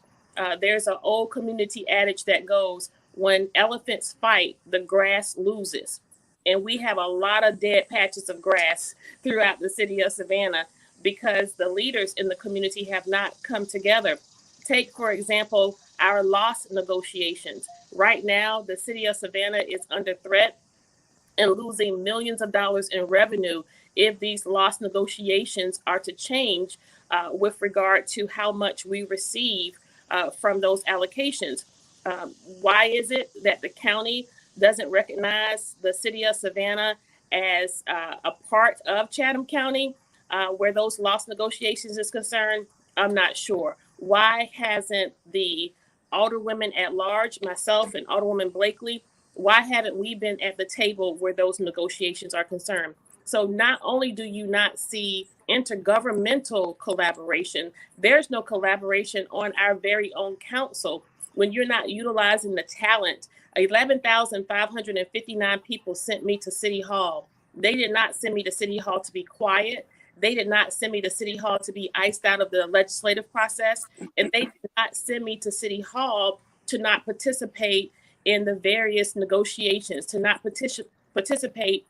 There's an old community adage that goes, when elephants fight, the grass loses. And we have a lot of dead patches of grass throughout the city of Savannah because the leaders in the community have not come together. Take, for example, our loss negotiations. Right now, the city of Savannah is under threat and losing millions of dollars in revenue if these loss negotiations are to change with regard to how much we receive from those allocations. Why is it that the county doesn't recognize the city of Savannah as a part of Chatham County where those loss negotiations is concerned? I'm not sure. Why hasn't the Alderwomen at large, myself and Alderwoman Blakely, why haven't we been at the table where those negotiations are concerned? So not only do you not see intergovernmental collaboration, there's no collaboration on our very own council when you're not utilizing the talent. 11,559 people sent me to City Hall. They did not send me to City Hall to be quiet. They did not send me to City Hall to be iced out of the legislative process. And they did not send me to City Hall to not participate in the various negotiations, to not participate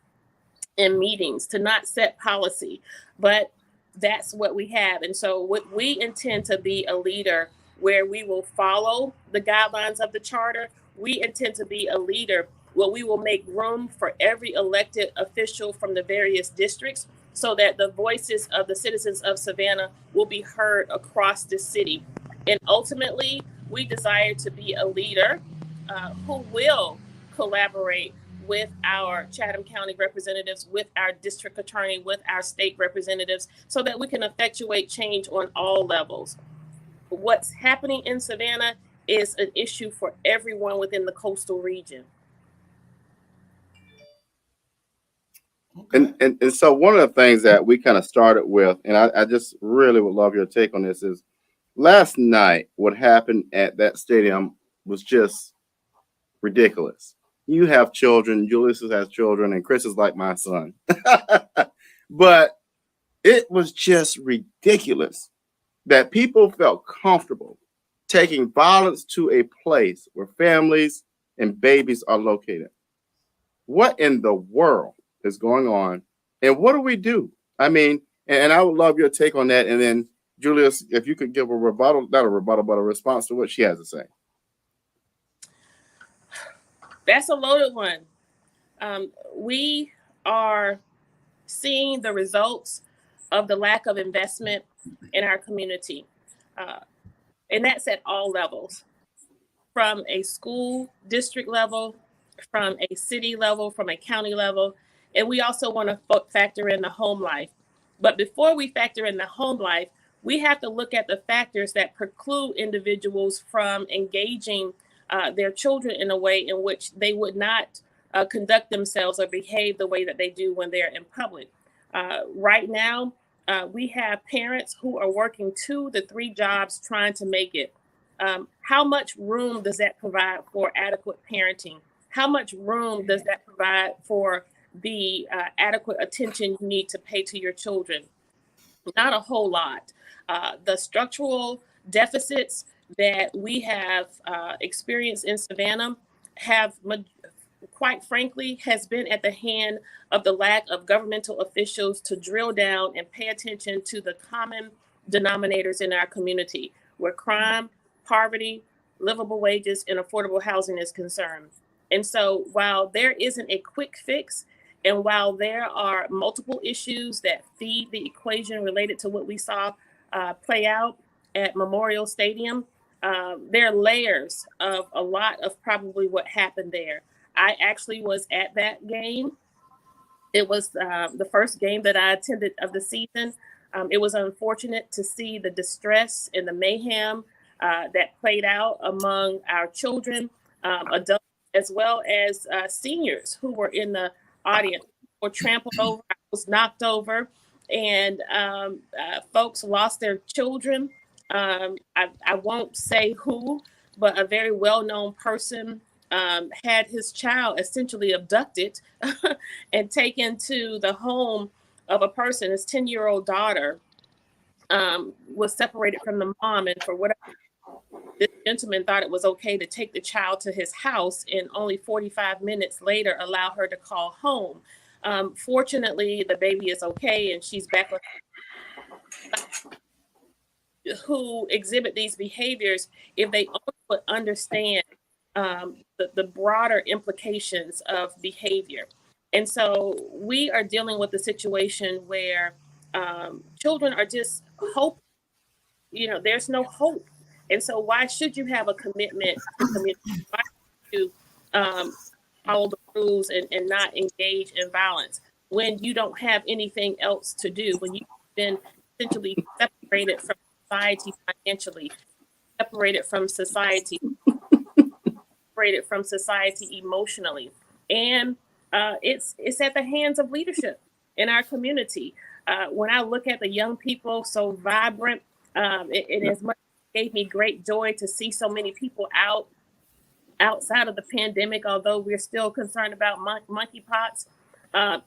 in meetings, to not set policy. But that's what we have. And so we intend to be a leader where we will follow the guidelines of the charter. We intend to be a leader where we will make room for every elected official from the various districts so that the voices of the citizens of Savannah will be heard across the city. And ultimately, we desire to be a leader who will collaborate with our Chatham County representatives, with our district attorney, with our state representatives, so that we can effectuate change on all levels. What's happening in Savannah is an issue for everyone within the coastal region. Okay. And so one of the things that we kind of started with, and I just really would love your take on this, is last night, what happened at that stadium was just ridiculous. You have children, Julius has children, and Chris is like my son. But it was just ridiculous that people felt comfortable taking violence to a place where families and babies are located. What in the world is going on? And what do we do? I mean, and I would love your take on that. And then, Julius, if you could give a rebuttal, not a rebuttal, but a response to what she has to say. That's a loaded one. We are seeing the results of the lack of investment in our community. And that's at all levels, from a school district level, from a city level, from a county level. And we also want to factor in the home life. But before we factor in the home life, we have to look at the factors that preclude individuals from engaging their children in a way in which they would not conduct themselves or behave the way that they do when they're in public. Right now, we have parents who are working 2 to 3 jobs trying to make it. How much room does that provide for adequate parenting? How much room does that provide for the adequate attention you need to pay to your children? Not a whole lot. The structural deficits that we have experienced in Savannah have, quite frankly, has been at the hand of the lack of governmental officials to drill down and pay attention to the common denominators in our community, where crime, poverty, livable wages, and affordable housing is concerned. And so while there isn't a quick fix, and while there are multiple issues that feed the equation related to what we saw play out at Memorial Stadium, there are layers of a lot of probably what happened there. I actually was at that game. It was the first game that I attended of the season. It was unfortunate to see the distress and the mayhem that played out among our children, adults, as well as seniors who were in the audience, were trampled over. Our was knocked over, and folks lost their children. I won't say who, but a very well-known person had his child essentially abducted and taken to the home of a person. His 10-year-old daughter was separated from the mom, and for whatever, this gentleman thought it was okay to take the child to his house and only 45 minutes later allow her to call home. Fortunately, the baby is okay and she's back with who exhibit these behaviors. If they only would understand the broader implications of behavior. And so we are dealing with a situation where children are just hope, there's no hope. And so why should you have a commitment to community? Why should you follow the rules and not engage in violence when you don't have anything else to do, when you've been essentially separated from society financially, separated from society, separated from society emotionally. And it's at the hands of leadership in our community. When I look at the young people so vibrant, it as much gave me great joy to see so many people outside of the pandemic, although we're still concerned about monkeypox.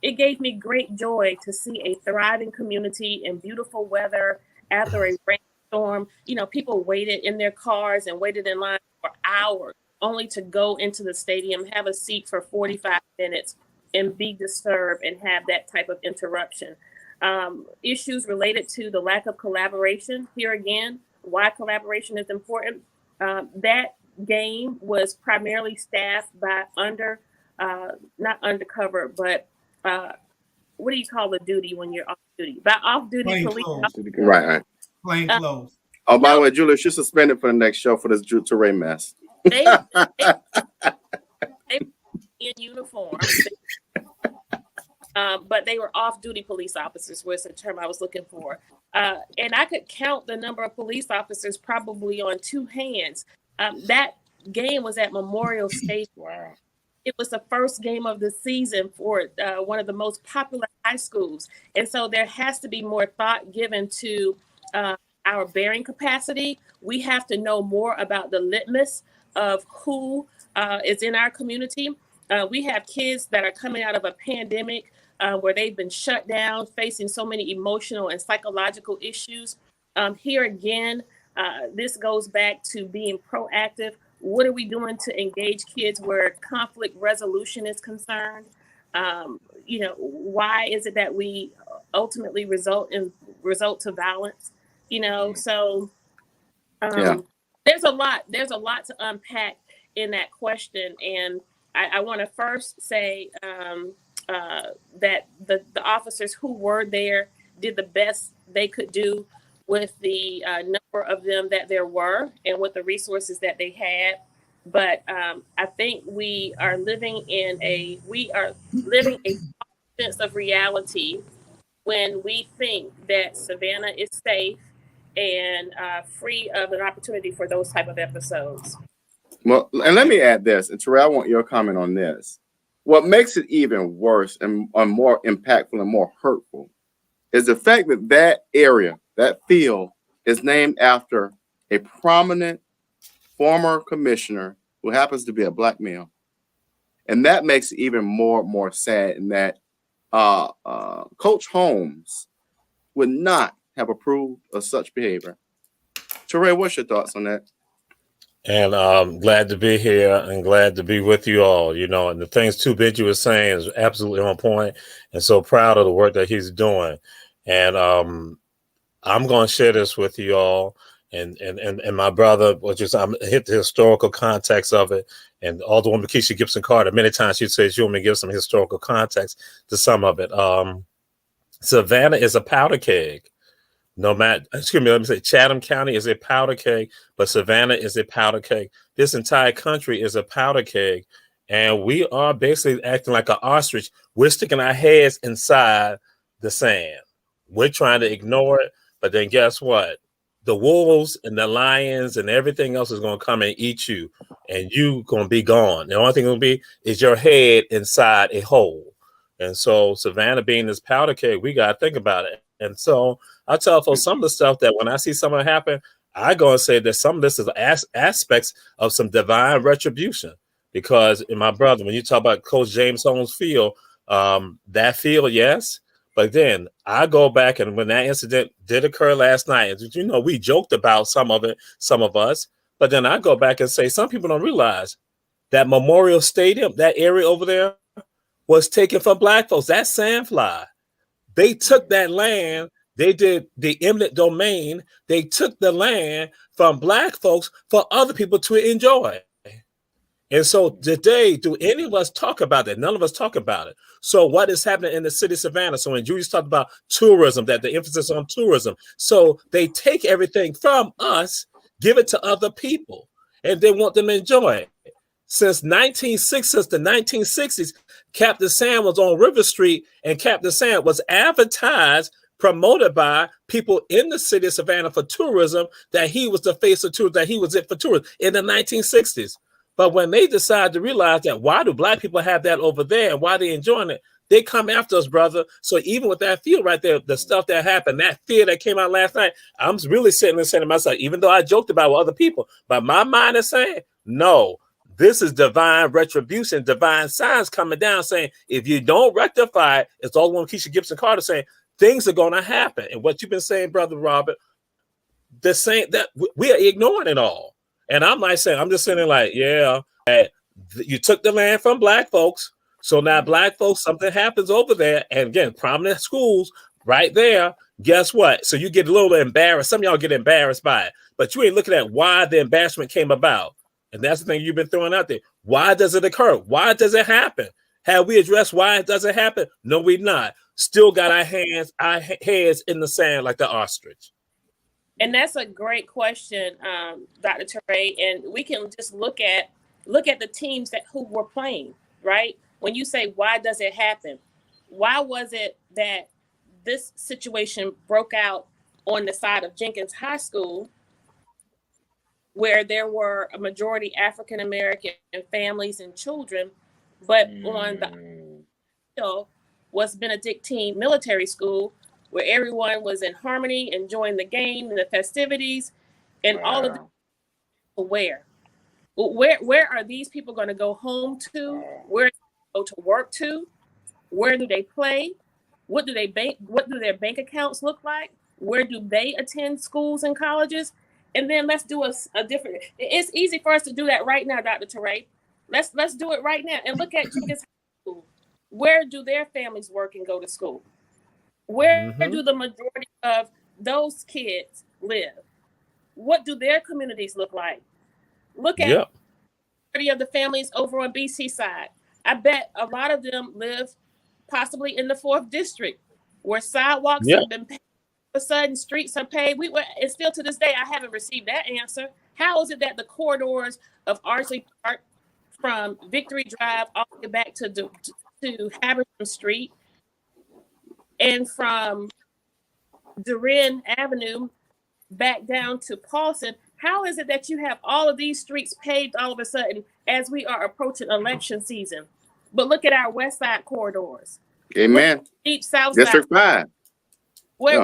It gave me great joy to see a thriving community in beautiful weather after a rainstorm. People waited in their cars and waited in line for hours only to go into the stadium, have a seat for 45 minutes and be disturbed and have that type of interruption. Issues related to the lack of collaboration. Here again, why collaboration is important. That game was primarily staffed by not undercover, but what do you call the duty when you're off duty? By off-duty police. Right. Plain clothes. Oh, by the way, Julia, she's suspended for the next show for this Toure mess. They in uniform. But they were off-duty police officers was the term I was looking for. And I could count the number of police officers probably on two hands. That game was at Memorial Stadium. Wow. It was the first game of the season for one of the most popular high schools. And so there has to be more thought given to our bearing capacity. We have to know more about the litmus of who is in our community. We have kids that are coming out of a pandemic where they've been shut down, facing so many emotional and psychological issues. Here again, this goes back to being proactive. What are we doing to engage kids where conflict resolution is concerned? Why is it that we ultimately result to violence? So there's a lot to unpack in that question. And I want to first say that the officers who were there did the best they could do with the number of them that there were and with the resources that they had. But I think we are living a sense of reality when we think that Savannah is safe and free of an opportunity for those type of episodes. Well, and let me add this, and Terrell, I want your comment on this. What makes it even worse and more impactful and more hurtful is the fact that that area, that field, is named after a prominent former commissioner who happens to be a black male. And that makes it even more sad in that Coach Holmes would not have approved of such behavior. Terrell, what's your thoughts on that? And I'm glad to be here and glad to be with you all, and the things Too Benji was saying is absolutely on point, and so proud of the work that he's doing. And I'm going to share this with you all and my brother, I'm hit the historical context of it. And Alderwoman Kesha Gibson Carter, many times she says, you want me to give some historical context to some of it. Savannah is a powder keg. Chatham County is a powder keg, but Savannah is a powder keg. This entire country is a powder keg, and we are basically acting like an ostrich. We're sticking our heads inside the sand. We're trying to ignore it, but then guess what? The wolves and the lions and everything else is going to come and eat you, and you going to be gone. The only thing going to be is your head inside a hole. And so Savannah being this powder keg, we got to think about it. And so I tell folks some of the stuff that when I see something happen, I go and say that some of this is aspects of some divine retribution. Because in my brother, when you talk about Coach James Holmes field, that field, yes. But then I go back, and when that incident did occur last night, you know, we joked about some of it, some of us. But then I go back and say, some people don't realize that Memorial Stadium, that area over there, was taken from Black folks. That's Sandfly. They took that land. They did the eminent domain. They took the land from Black folks for other people to enjoy. And so today, do any of us talk about that? None of us talk about it. So what is happening in the city of Savannah? So when Julius talked about tourism, that the emphasis on tourism. So they take everything from us, give it to other people, and they want them to enjoy it. Since the 1960s, Captain Sam was on River Street, and Captain Sam was advertised, promoted by people in the city of Savannah for tourism, that he was the face of tourism, that he was it for tourism in the 1960s. But when they decide to realize that why do Black people have that over there and why they enjoying it, they come after us, brother. So even with that field right there, the stuff that happened, that fear that came out last night, I'm really sitting there saying to myself, even though I joked about it with other people, but my mind is saying, no, this is divine retribution, divine signs coming down saying, if you don't rectify it, it's all one Kesha Gibson Carter saying, things are going to happen. And what you've been saying, Brother Robert, the same that we are ignoring it all. And I'm like saying, I'm just sitting like, yeah, you took the land from Black folks. So now Black folks, something happens over there. And again, prominent schools right there. Guess what? So you get a little embarrassed. Some of y'all get embarrassed by it, but you ain't looking at why the embarrassment came about. And that's the thing you've been throwing out there. Why does it occur? Why does it happen? Have we addressed why it doesn't happen? No, we not. Still got our heads in the sand like the ostrich. And that's a great question, Dr. Toure. And we can just look at the teams who were playing, right? When you say, why does it happen? Why was it that this situation broke out on the side of Jenkins High School, where there were a majority African-American families and children, but on the hill was Benedictine Military School, where everyone was in harmony, enjoying the game and the festivities, and all of the where are these people going to go home to? Where do they go to work to? Where do they play? What do they bank? What do their bank accounts look like? Where do they attend schools and colleges? And then let's do a different. It's easy for us to do that right now, Dr. Toure. Let's do it right now and look at Jenkins High School. Where do their families work and go to school? Where do the majority of those kids live? What do their communities look like? Look at the majority of the families over on BC side. I bet a lot of them live possibly in the 4th district, where sidewalks have been paid. All of a sudden, streets are paid. And still to this day, I haven't received that answer. How is it that the corridors of Ardsley Park, from Victory Drive all the way back to Habersham Street, and from Durin Avenue back down to Paulson, how is it that you have all of these streets paved all of a sudden as we are approaching election season? But look at our west side corridors. Amen. Each south District side. 5.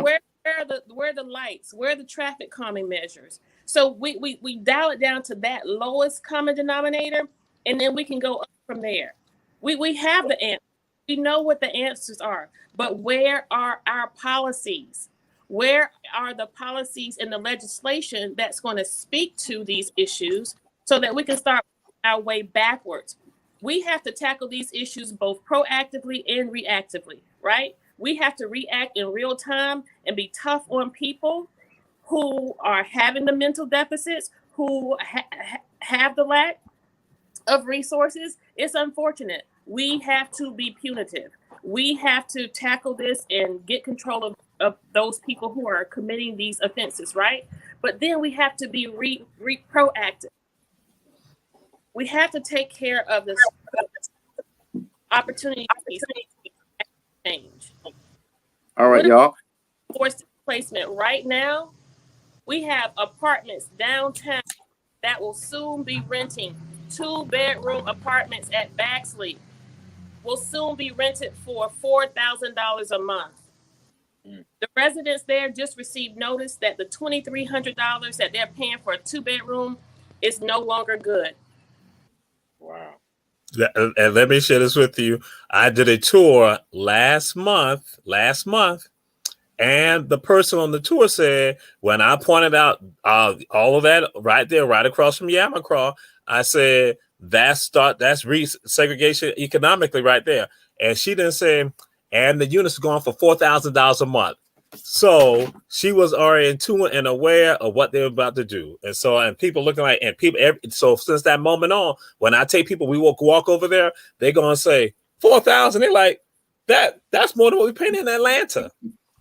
Where are the lights? Where are the traffic calming measures? So we dial it down to that lowest common denominator, and then we can go up from there. We have the answer. We know what the answers are, but where are our policies? Where are the policies in the legislation that's going to speak to these issues so that we can start our way backwards? We have to tackle these issues both proactively and reactively, right? We have to react in real time and be tough on people who are having the mental deficits, who have the lack of resources. It's unfortunate. We have to be punitive. We have to tackle this and get control of those people who are committing these offenses, right? But then we have to be proactive. We have to take care of this opportunity to change. All right, y'all. Forced displacement. Right now, we have apartments downtown that will soon be renting 2-bedroom apartments at Baxley. will soon be rented for $4,000 a month. The residents there just received notice that the $2,300 that they're paying for a 2-bedroom is no longer good. Wow. And let me share this with you. I did a tour last month, and the person on the tour said, when I pointed out all of that right there, right across from Yamacraw, I said, that's segregation economically right there. And she didn't say, and the units are going for $4,000 a month. So she was already in tune and aware of what they were about to do. And so, and people looking like, and people, so since that moment on, when I take people, we walk over there, they're going to say 4,000. They're like, that's more than what we're paying in Atlanta.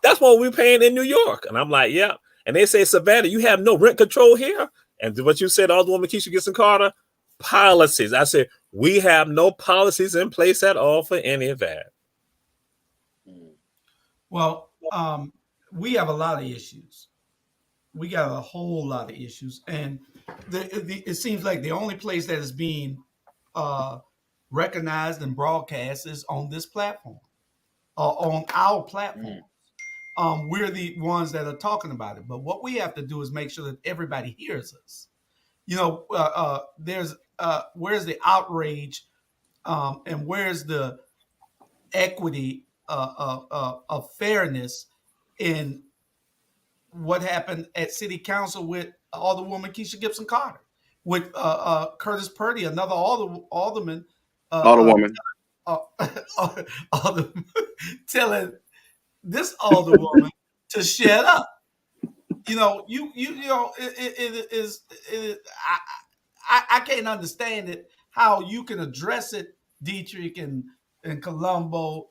That's what we're paying in New York. And I'm like, yeah. And they say, Savannah, you have no rent control here. And what you said, Alderwoman Kesha Gibson Carter, policies. I said, we have no policies in place at all for any of that. Well, we have a lot of issues. We got a whole lot of issues. And it seems like the only place that is being recognized and broadcast is on this platform, on our platform. We're the ones that are talking about it. But what we have to do is make sure that everybody hears us. You know, where's the outrage and where's the equity of fairness in what happened at City Council with Alderwoman Kesha Gibson Carter, with Curtis Purdy, another alderman, Alderwoman, telling this alderwoman to shut up. You know, I can't understand it, how you can address it, Dietrich and Palumbo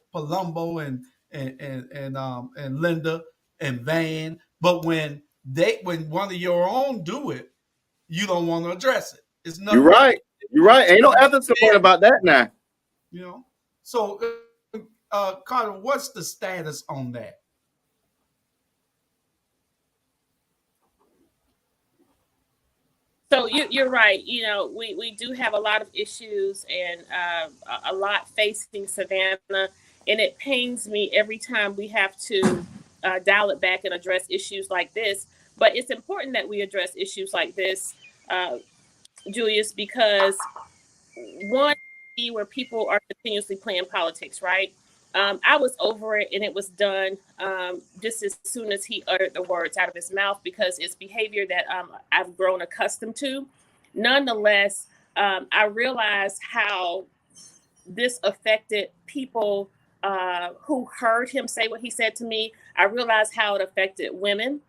and Linda and Van, but when one of your own do it, you don't want to address it. It's nothing. You're right. You're right. Ain't no ethics complaint about that now. You know. So, Carter, what's the status on that? So you're right. You know, we do have a lot of issues and a lot facing Savannah, and it pains me every time we have to dial it back and address issues like this. But it's important that we address issues like this, Julius, because one, where people are continuously playing politics, right? I was over it and it was done just as soon as he uttered the words out of his mouth, because it's behavior that I've grown accustomed to. Nonetheless, I realized how this affected people who heard him say what he said to me. I realized how it affected women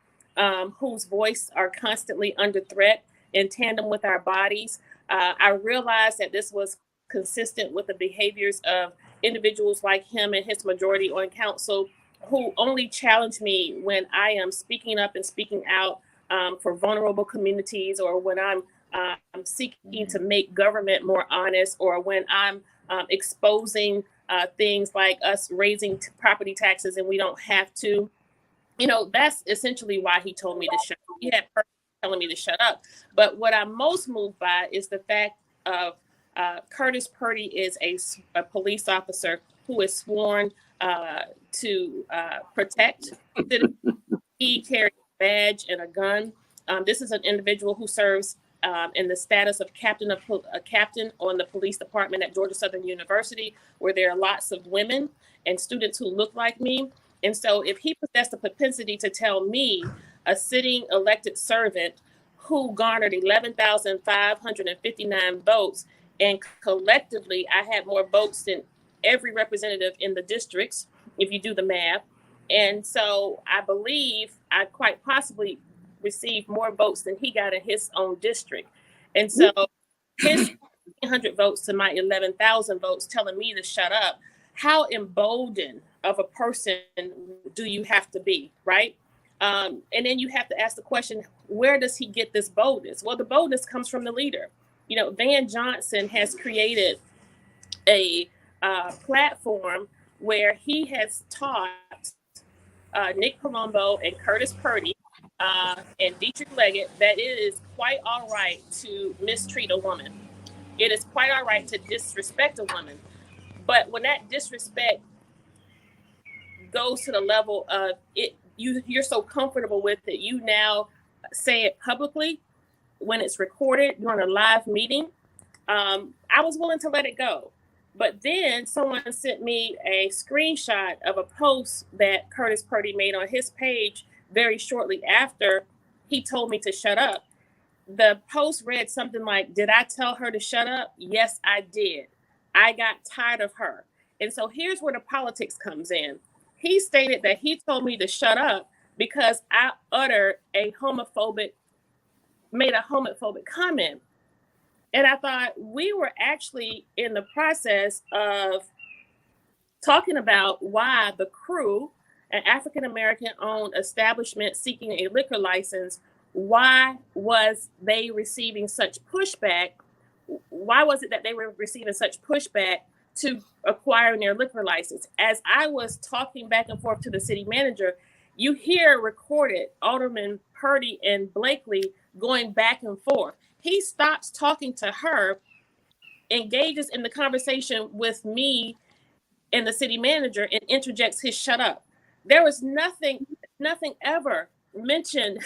whose voice are constantly under threat in tandem with our bodies. I realized that this was consistent with the behaviors of individuals like him and his majority on council, who only challenge me when I am speaking up and speaking out for vulnerable communities, or when I'm seeking to make government more honest, or when I'm exposing things like us raising property taxes and we don't have to. You know, that's essentially why he told me to shut up. He had purpose telling me to shut up. But what I'm most moved by is the fact of Curtis Purdy is a police officer who is sworn to protect citizens. He carries a badge and a gun. This is an individual who serves in the status of captain on the police department at Georgia Southern University, where there are lots of women and students who look like me. And so if he possessed a propensity to tell me, a sitting elected servant who garnered 11,559 votes, and collectively, I had more votes than every representative in the districts, if you do the math. And so I believe I quite possibly received more votes than he got in his own district. And so his 100 votes to my 11,000 votes telling me to shut up, how emboldened of a person do you have to be, right? And then you have to ask the question, where does he get this boldness? Well, the boldness comes from the leader. You know, Van Johnson has created a platform where he has taught Nick Palumbo and Curtis Purdy and Dietrich Leggett that it is quite all right to mistreat a woman. It is quite all right to disrespect a woman. But when that disrespect goes to the level of it, you're so comfortable with it, you now say it publicly when it's recorded during a live meeting. I was willing to let it go. But then someone sent me a screenshot of a post that Curtis Purdy made on his page very shortly after he told me to shut up. The post read something like, "Did I tell her to shut up? Yes, I did. I got tired of her." And so here's where the politics comes in. He stated that he told me to shut up because I made a homophobic comment. And I thought we were actually in the process of talking about why the Crew, an African-American owned establishment seeking a liquor license, why was they receiving such pushback? Why was it that they were receiving such pushback to acquiring their liquor license? As I was talking back and forth to the city manager, you hear recorded Alderman Purdy and Blakely going back and forth. He stops talking to her, engages in the conversation with me and the city manager, and interjects his shut up. There was nothing ever mentioned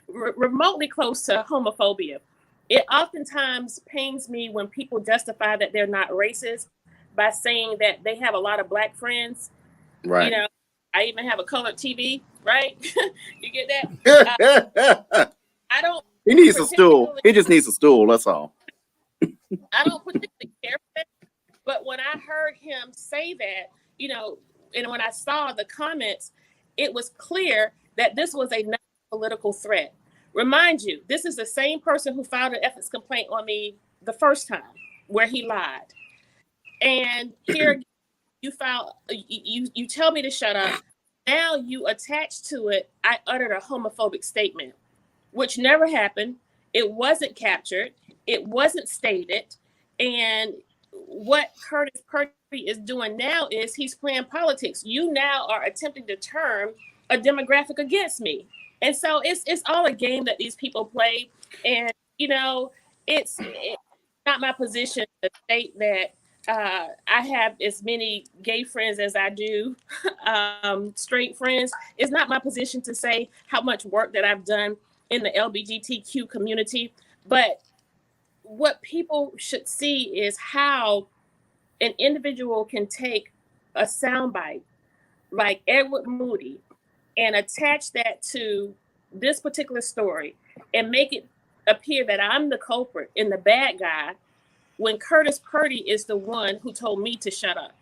remotely close to homophobia. It oftentimes pains me when people justify that they're not racist by saying that they have a lot of Black friends. Right. You know, I even have a colored TV, right? You get that? I don't. He needs a stool. He just needs a stool. That's all. I don't particularly care for that. But when I heard him say that, you know, and when I saw the comments, it was clear that this was a political threat. Remind you, this is the same person who filed an ethics complaint on me the first time, where he lied. And here you tell me to shut up. Now you attach to it, I uttered a homophobic statement, which never happened. It wasn't captured. It wasn't stated. And what Curtis Purdy is doing now is he's playing politics. You now are attempting to turn a demographic against me. And so it's all a game that these people play. And, you know, it's not my position to state that I have as many gay friends as I do straight friends. It's not my position to say how much work that I've done in the LGBTQ community. But what people should see is how an individual can take a soundbite like Edward Moody and attach that to this particular story and make it appear that I'm the culprit and the bad guy when Curtis Purdy is the one who told me to shut up,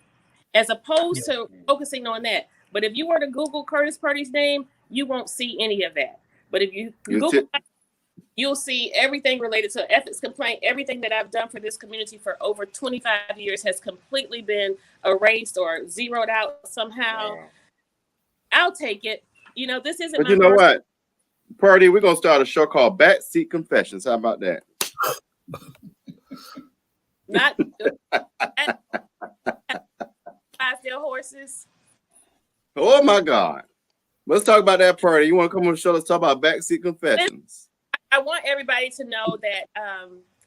as opposed to focusing on that. But if you were to Google Curtis Purdy's name, you won't see any of that. But if you Google, you'll see everything related to ethics complaint. Everything that I've done for this community for over 25 years has completely been erased or zeroed out somehow. Wow. I'll take it. You know, this isn't. But you know what, Purdy, we're gonna start a show called Backseat Confessions. How about that? Not Clydesdale horses. Oh my God. Let's talk about that, Purdy. You want to come on the show? Let's talk about Backseat Confessions. I want everybody to know that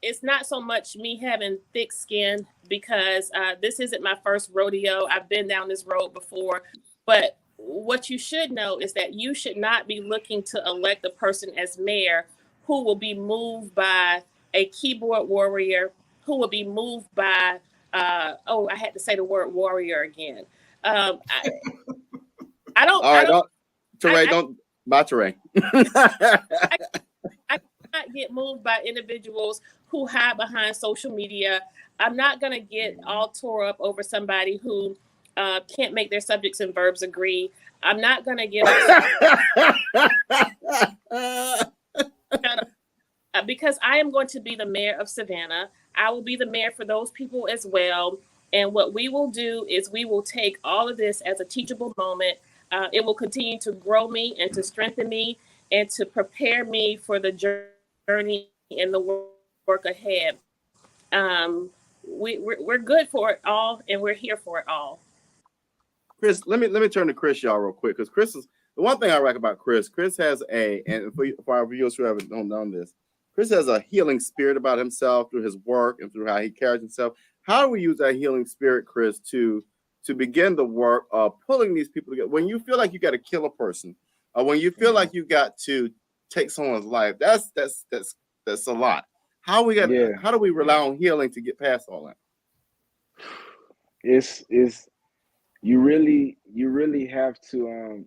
it's not so much me having thick skin, because this isn't my first rodeo. I've been down this road before. But what you should know is that you should not be looking to elect a person as mayor who will be moved by a keyboard warrior, who will be moved by, I had to say the word warrior again. I don't. All right, don't, bye, Toure. I cannot get moved by individuals who hide behind social media. I'm not going to get all tore up over somebody who can't make their subjects and verbs agree. I'm not going to get because I am going to be the mayor of Savannah. I will be the mayor for those people as well. And what we will do is we will take all of this as a teachable moment. It will continue to grow me and to strengthen me and to prepare me for the journey and the work ahead. We're good for it all, and we're here for it all. Chris, let me turn to Chris, y'all, real quick, because Chris is the one thing I like about Chris. Chris has and for our viewers who haven't known this, Chris has a healing spirit about himself through his work and through how he carries himself. How do we use that healing spirit, Chris, to begin the work of pulling these people together? When you feel like you got to kill a person, or when you feel like you got to take someone's life, that's a lot. How do we rely on healing to get past all that? It's you really have to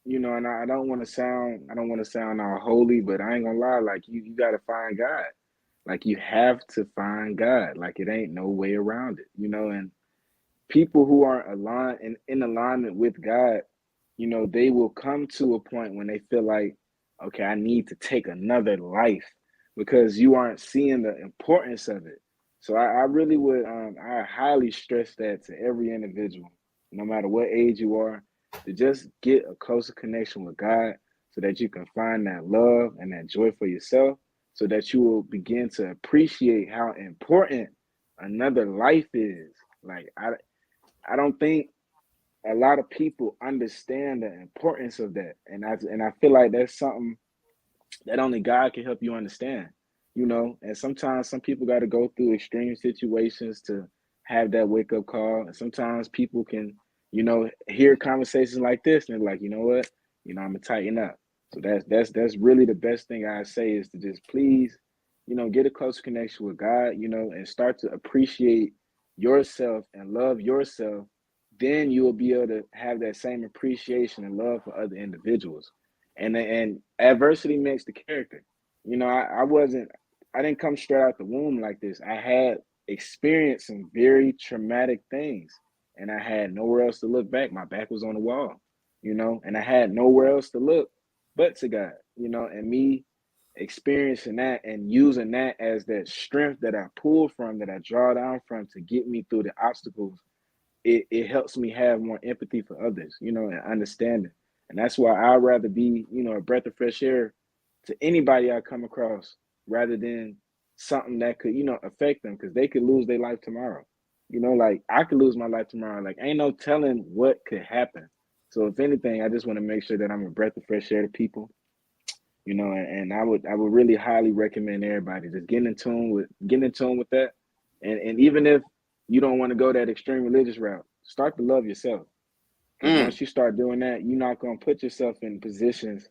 and I don't want to sound all holy, but I ain't gonna lie, like you gotta find God. Like you have to find God. Like it ain't no way around it, and people who aren't aligned and in alignment with God, they will come to a point when they feel like, okay, I need to take another life because you aren't seeing the importance of it. So I really would, I highly stress that to every individual, no matter what age you are, to just get a closer connection with God so that you can find that love and that joy for yourself, so that you will begin to appreciate how important another life is. Like, I don't think a lot of people understand the importance of that. And I feel like that's something that only God can help you understand, and sometimes some people got to go through extreme situations to have that wake up call. And sometimes people can, hear conversations like this and they're like, you know what, I'm gonna tighten up. So that's really the best thing I say is to just please, get a close connection with God, and start to appreciate yourself and love yourself. Then you will be able to have that same appreciation and love for other individuals. And adversity makes the character. I didn't come straight out the womb like this. I had experienced some very traumatic things, and I had nowhere else to look back. My back was on the wall, and I had nowhere else to look but to God, and me experiencing that and using that as that strength that I pull from, that I draw down from to get me through the obstacles. It helps me have more empathy for others, and understanding. And that's why I'd rather be, a breath of fresh air to anybody I come across rather than something that could, affect them, because they could lose their life tomorrow. Like I could lose my life tomorrow. Like ain't no telling what could happen. So if anything, I just want to make sure that I'm a breath of fresh air to people, and I would really highly recommend everybody just getting in tune with that. And even if you don't want to go that extreme religious route, start to love yourself. Once you start doing that, you're not going to put yourself in positions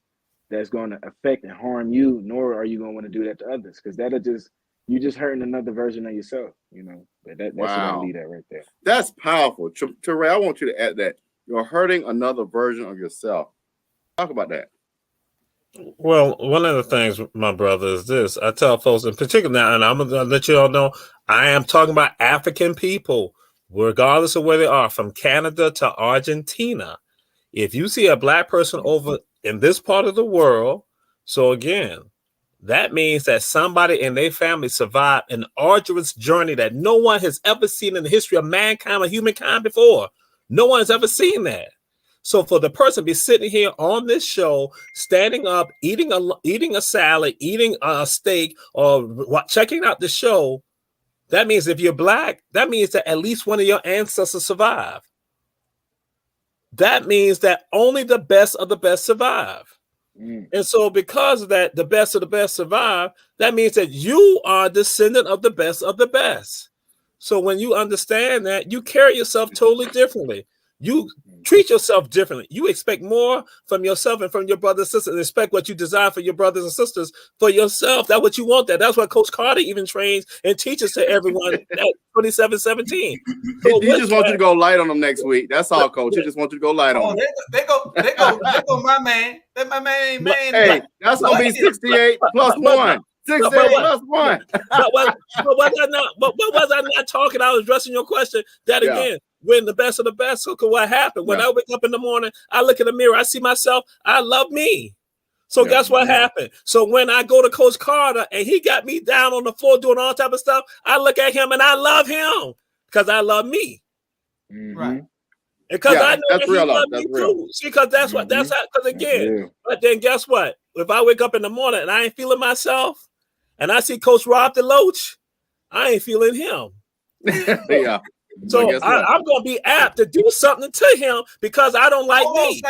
that's going to affect and harm you, nor are you going to want to do that to others, because you're just hurting another version of yourself, But that's what I leave at right there. That's powerful. Toure, I want you to add that. You're hurting another version of yourself. Talk about that. Well, one of the things, my brother, is this. I tell folks in particular now, and I'm going to let you all know, I am talking about African people, regardless of where they are, from Canada to Argentina. If you see a Black person over in this part of the world, so again, that means that somebody in their family survived an arduous journey that no one has ever seen in the history of mankind or humankind before. No one has ever seen that. So for the person to be sitting here on this show, standing up, eating a salad, eating a steak, or checking out the show, that means if you're Black, that means that at least one of your ancestors survived. That means that only the best of the best survive. And so because of that, the best of the best survive, that means that you are a descendant of the best of the best. So when you understand that, you carry yourself totally differently. You treat yourself differently. You expect more from yourself and from your brothers and sisters, and expect what you desire for your brothers and sisters for yourself. That's what you want. That's what Coach Carter even trains and teaches to everyone at 27-17. He just wants you to go light on them next week. That's all, Coach. He just wants you to go light on them. They go, my man. That my man. Hey, that's gonna be 68 plus 1. 68 plus 1. But was I not talking? I was addressing your question. That again. When the best of the best. So what happened? When I wake up in the morning, I look in the mirror, I see myself, I love me. So guess what happened? So when I go to Coach Carter and he got me down on the floor doing all type of stuff, I look at him and I love him because I love me. Right. Because I know that he loved me too. See, because that's how, because again, but then guess what? If I wake up in the morning and I ain't feeling myself and I see Coach Rob DeLoach, I ain't feeling him. Yeah. So I'm going to be apt to do something to him because I don't like me.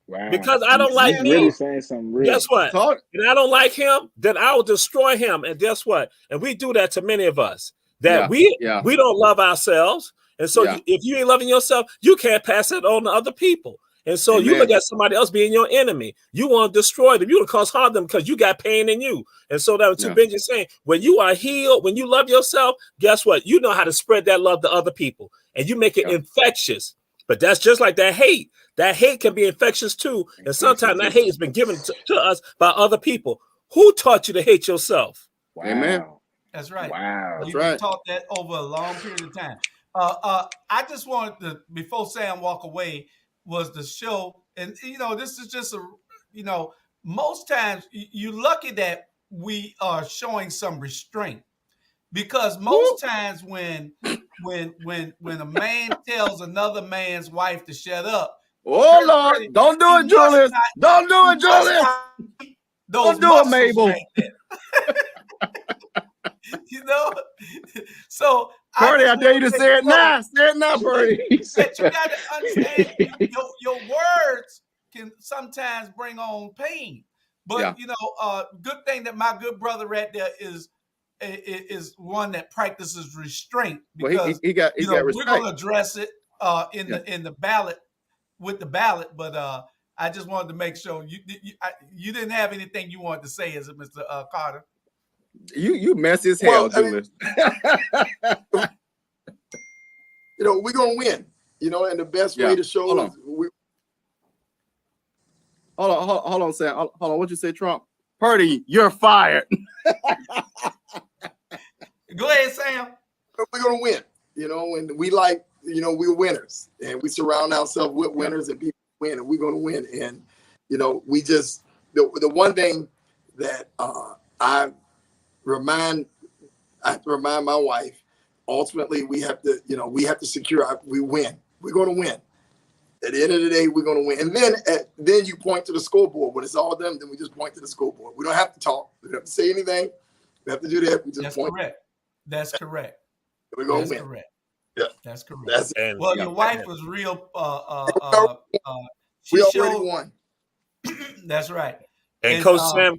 Wow. Because I don't like me. Really saying something real. Guess what? And I don't like him, then I will destroy him. And guess what? And we do that to many of us. that we don't love ourselves. And so if you ain't loving yourself, you can't pass it on to other people. And so you look at somebody else being your enemy. You want to destroy them. You want to cause harm to them because you got pain in you. And so that's what Benji is saying. When you are healed, when you love yourself, guess what? You know how to spread that love to other people. And you make it infectious. But that's just like that hate. That hate can be infectious too. And sometimes that hate has been given to us by other people. Who taught you to hate yourself? Wow. Amen. That's right. Wow. You've been taught that over a long period of time. I just wanted to, before Sam walk away, was to show, and this is just most times you're lucky that we are showing some restraint, because most times when a man tells another man's wife to shut up, oh Lord, don't do it, Julius. Don't do it, Julius. Don't do it, Mabel. Right so Purdy, I dare you to say it now. Say it now, Purdy. You got to understand your words can sometimes bring on pain. But good thing that my good brother right there is one that practices restraint, because he got we're going to address it in the ballot with the ballot. But I just wanted to make sure you didn't have anything you wanted to say, is it, Mr. Carter? You messy as hell, Julius. We're gonna win. And the best way to show is Hold on, Sam. Hold on. What'd you say, Trump? Purdy, you're fired. Go ahead, Sam. We're gonna win. And we we're winners, and we surround ourselves with winners, and people win, and we're gonna win. And we just the one thing that I have to remind my wife. Ultimately, we have to secure. We win. We're going to win. At the end of the day, we're going to win. And then you point to the scoreboard. When it's all done, then we just point to the scoreboard. We don't have to talk. We don't have to say anything. We have to do that. We just That's point. Correct. That's correct. We're going to win. Correct. Yeah, that's correct. Well, your wife was real. We already won. That's right. And Coach Sam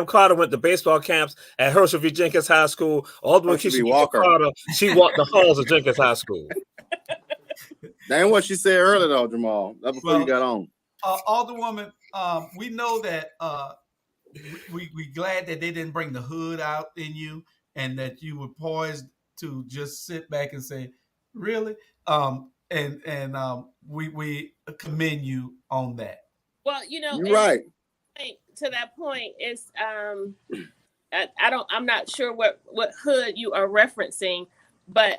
Carter went to baseball camps at Herschel V. Jenkins High School. Alderwoman Kesha Carter, she walked the halls of Jenkins High School. That ain't what she said earlier, though, Jamal. That's before you got on. Alderwoman, we know that we glad that they didn't bring the hood out in you, and that you were poised to just sit back and say, "Really?" We commend you on that. Well, you're right. To that point, is I'm not sure what hood you are referencing, but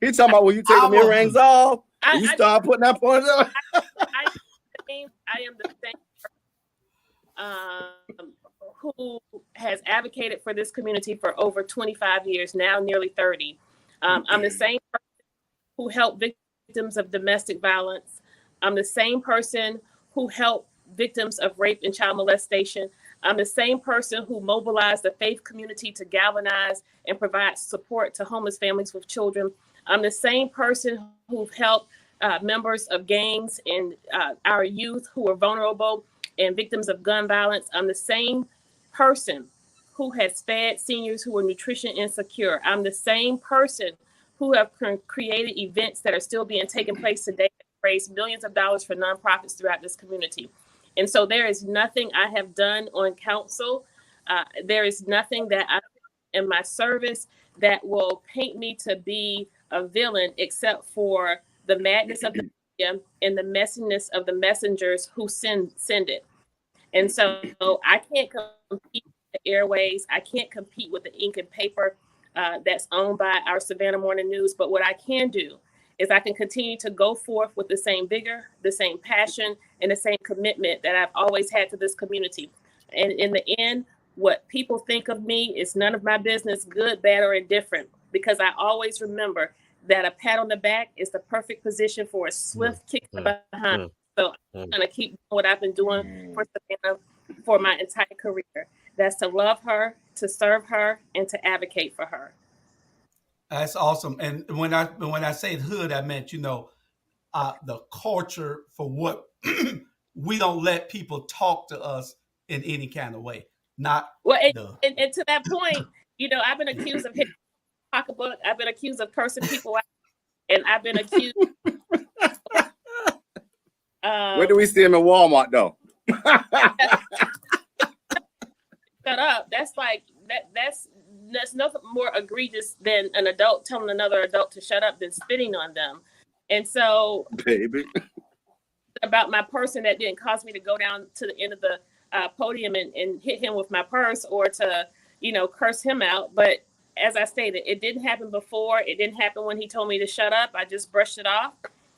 he's talking about when you take the earrings off and you start putting that point up. I am the same who has advocated for this community for over 25 years now, nearly 30. I'm the same person who helped victims of domestic violence. I'm the same person who helped victims of rape and child molestation. I'm the same person who mobilized the faith community to galvanize and provide support to homeless families with children. I'm the same person who helped members of gangs and our youth who are vulnerable and victims of gun violence. I'm the same person who has fed seniors who were nutrition insecure. I'm the same person who have created events that are still being taken place today, raise millions of dollars for nonprofits throughout this community. And so there is nothing I have done on council. There is nothing that I in my service that will paint me to be a villain, except for the madness of the media and the messiness of the messengers who send it. And so I can't compete with the airways. I can't compete with the ink and paper that's owned by our Savannah Morning News. But what I can do is I can continue to go forth with the same vigor, the same passion, and the same commitment that I've always had to this community. And in the end, what people think of me is none of my business, good, bad, or indifferent, because I always remember that a pat on the back is the perfect position for a swift kick behind. So I'm going to keep doing what I've been doing for Savannah for my entire career. That's to love her, to serve her, and to advocate for her. That's awesome. And when I say hood, I meant, the culture for what we don't let people talk to us in any kind of way. not Well, the. and to that point, you know, I've been accused of hitting the pocketbook. I've been accused of cursing people out, and I've been accused. Where do we see him in Walmart though? Shut up. That's like that's nothing more egregious than an adult telling another adult to shut up than spitting on them. And so, Baby, about my person that didn't cause me to go down to the end of the podium and hit him with my purse or to, you know, curse him out. But as I stated, it didn't happen before. It didn't happen when he told me to shut up. I just brushed it off,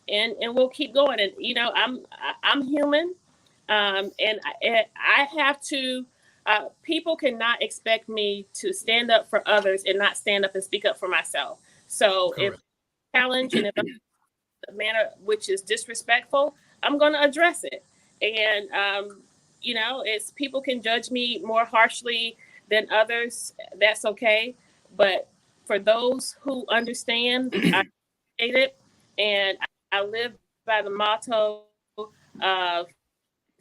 and we'll keep going. And you know, I'm human, and I have to. People cannot expect me to stand up for others and not stand up and speak up for myself. So Correct. if challenge and if a manner which is disrespectful, I'm going to address it. And you know, it's people can judge me more harshly than others. That's okay. But for those who understand, I appreciate it, and I live by the motto of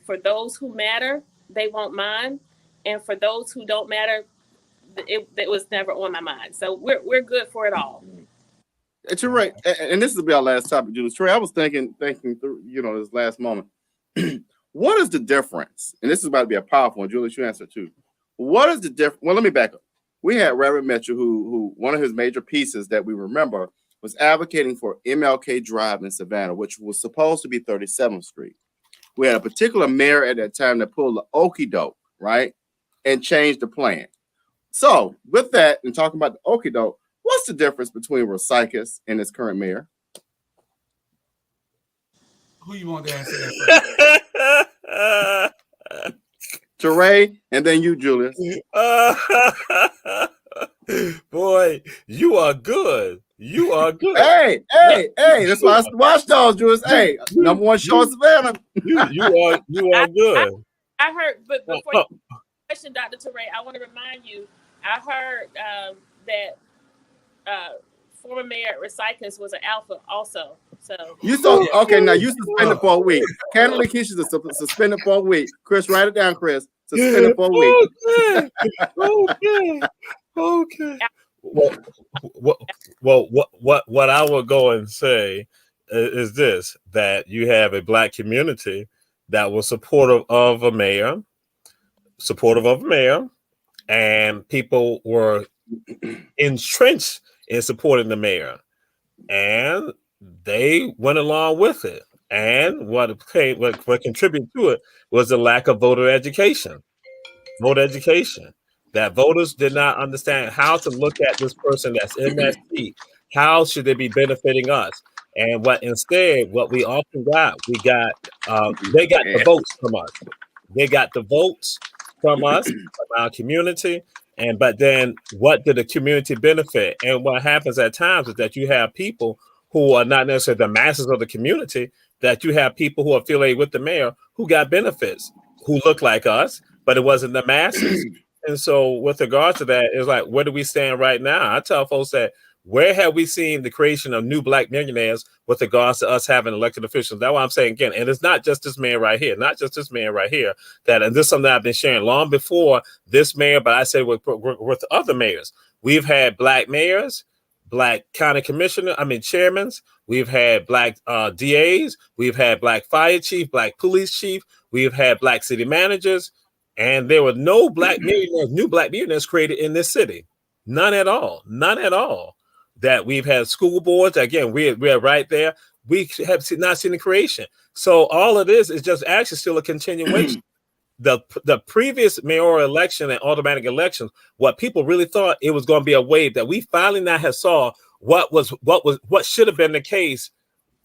for those who matter, they won't mind. And for those who don't matter, it was never on my mind. So we're good for it all. and you're right. And this will be our last topic, Julius. Trey, I was thinking through, you know, this last moment. What is the difference? And this is about to be a powerful one. Julius, you answer too. What is the difference? Well, let me back up. We had Reverend Mitchell, who one of his major pieces that we remember was advocating for MLK Drive in Savannah, which was supposed to be 37th Street. We had a particular mayor at that time that pulled the okie doke, right? And changed the plan. So with that, and talking about the okie doke, what's the difference between Rosikis and his current mayor? Who you want to answer that first? Toure, and then you, Julius. Boy, you are good. You are good. Hey, that's why I Watch Dawgs, Julius. Hey, number one show in Savannah. You are good. I heard, but before you question, Dr. Toure, I want to remind you, I heard that former mayor Rosikis was an alpha also. So You so okay. Now you suspended for a week. Candidly, Kesha's suspended for a week. Chris, write it down, Chris. Suspended for a week. Okay. Well, what I will go and say is this: that you have a Black community that was supportive of a mayor, and people were entrenched in supporting the mayor, and they went along with it. And what contributed to it was the lack of voter education. That voters did not understand how to look at this person that's in that seat. How should they be benefiting us? And what we often got, they got the votes from us. They got the votes from us, from our community. But then what did the community benefit? And what happens at times is that you have people who are not necessarily the masses of the community, that you have people who are affiliated with the mayor who got benefits, who look like us, but it wasn't the masses. And so with regards to that, it's like, where do we stand right now? I tell folks that, where have we seen the creation of new Black millionaires with regards to us having elected officials? That's why I'm saying again, and it's not just this man right here, and this is something that I've been sharing long before this mayor, but I say with other mayors. We've had Black mayors, Black county chairmen. We've had Black DAs. We've had Black fire chief, Black police chief. We've had Black city managers. And there were no Black millionaires, new Black millionaires created in this city. None at all. That we've had school boards. Again, we're right there. We have not seen the creation. So all of this is just actually still a continuation. The previous mayoral election and automatic elections, what people really thought it was going to be a wave, that we finally now have saw what should have been the case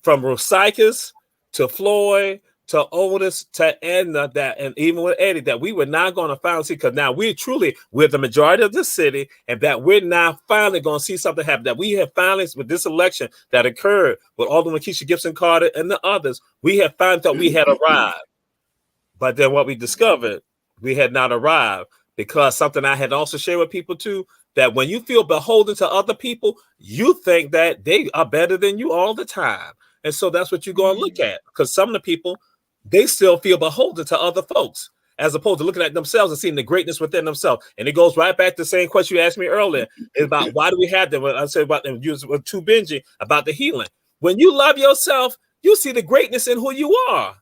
from Rosikis to Floyd to Otis to Edna, and even with Eddie, that we were not going to finally see, because now we're the majority of the city, and that we're now finally going to see something happen. That we have finally, with this election that occurred with Alderwoman Kesha Gibson Carter and the others, we have finally thought we had arrived. But then what we discovered, we had not arrived, because something I had also shared with people too, that when you feel beholden to other people, you think that they are better than you all the time. And so that's what you're going to look at, because some of the people, they still feel beholden to other folks. as opposed to looking at themselves and seeing the greatness within themselves. And it goes right back to the same question you asked me earlier. It's about why do we have them? I said about them with too Benji about the healing. When you love yourself, you see the greatness in who you are.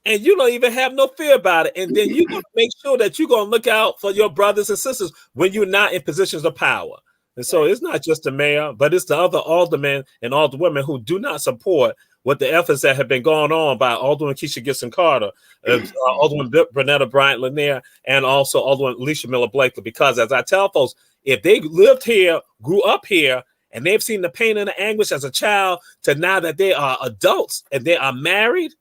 And you don't even have no fear about it. And then you're going to make sure that you're going to look out for your brothers and sisters when you're not in positions of power. And so it's not just the mayor, but it's the other aldermen and alderwomen who do not support what the efforts that have been going on by Alderwoman Kesha Gibson Carter, Alderwoman Bernetta Bryant Lanier, and also Alderwoman Alicia Miller Blakely. Because as I tell folks, if they lived here, grew up here, and they've seen the pain and the anguish as a child to now that they are adults and they are married,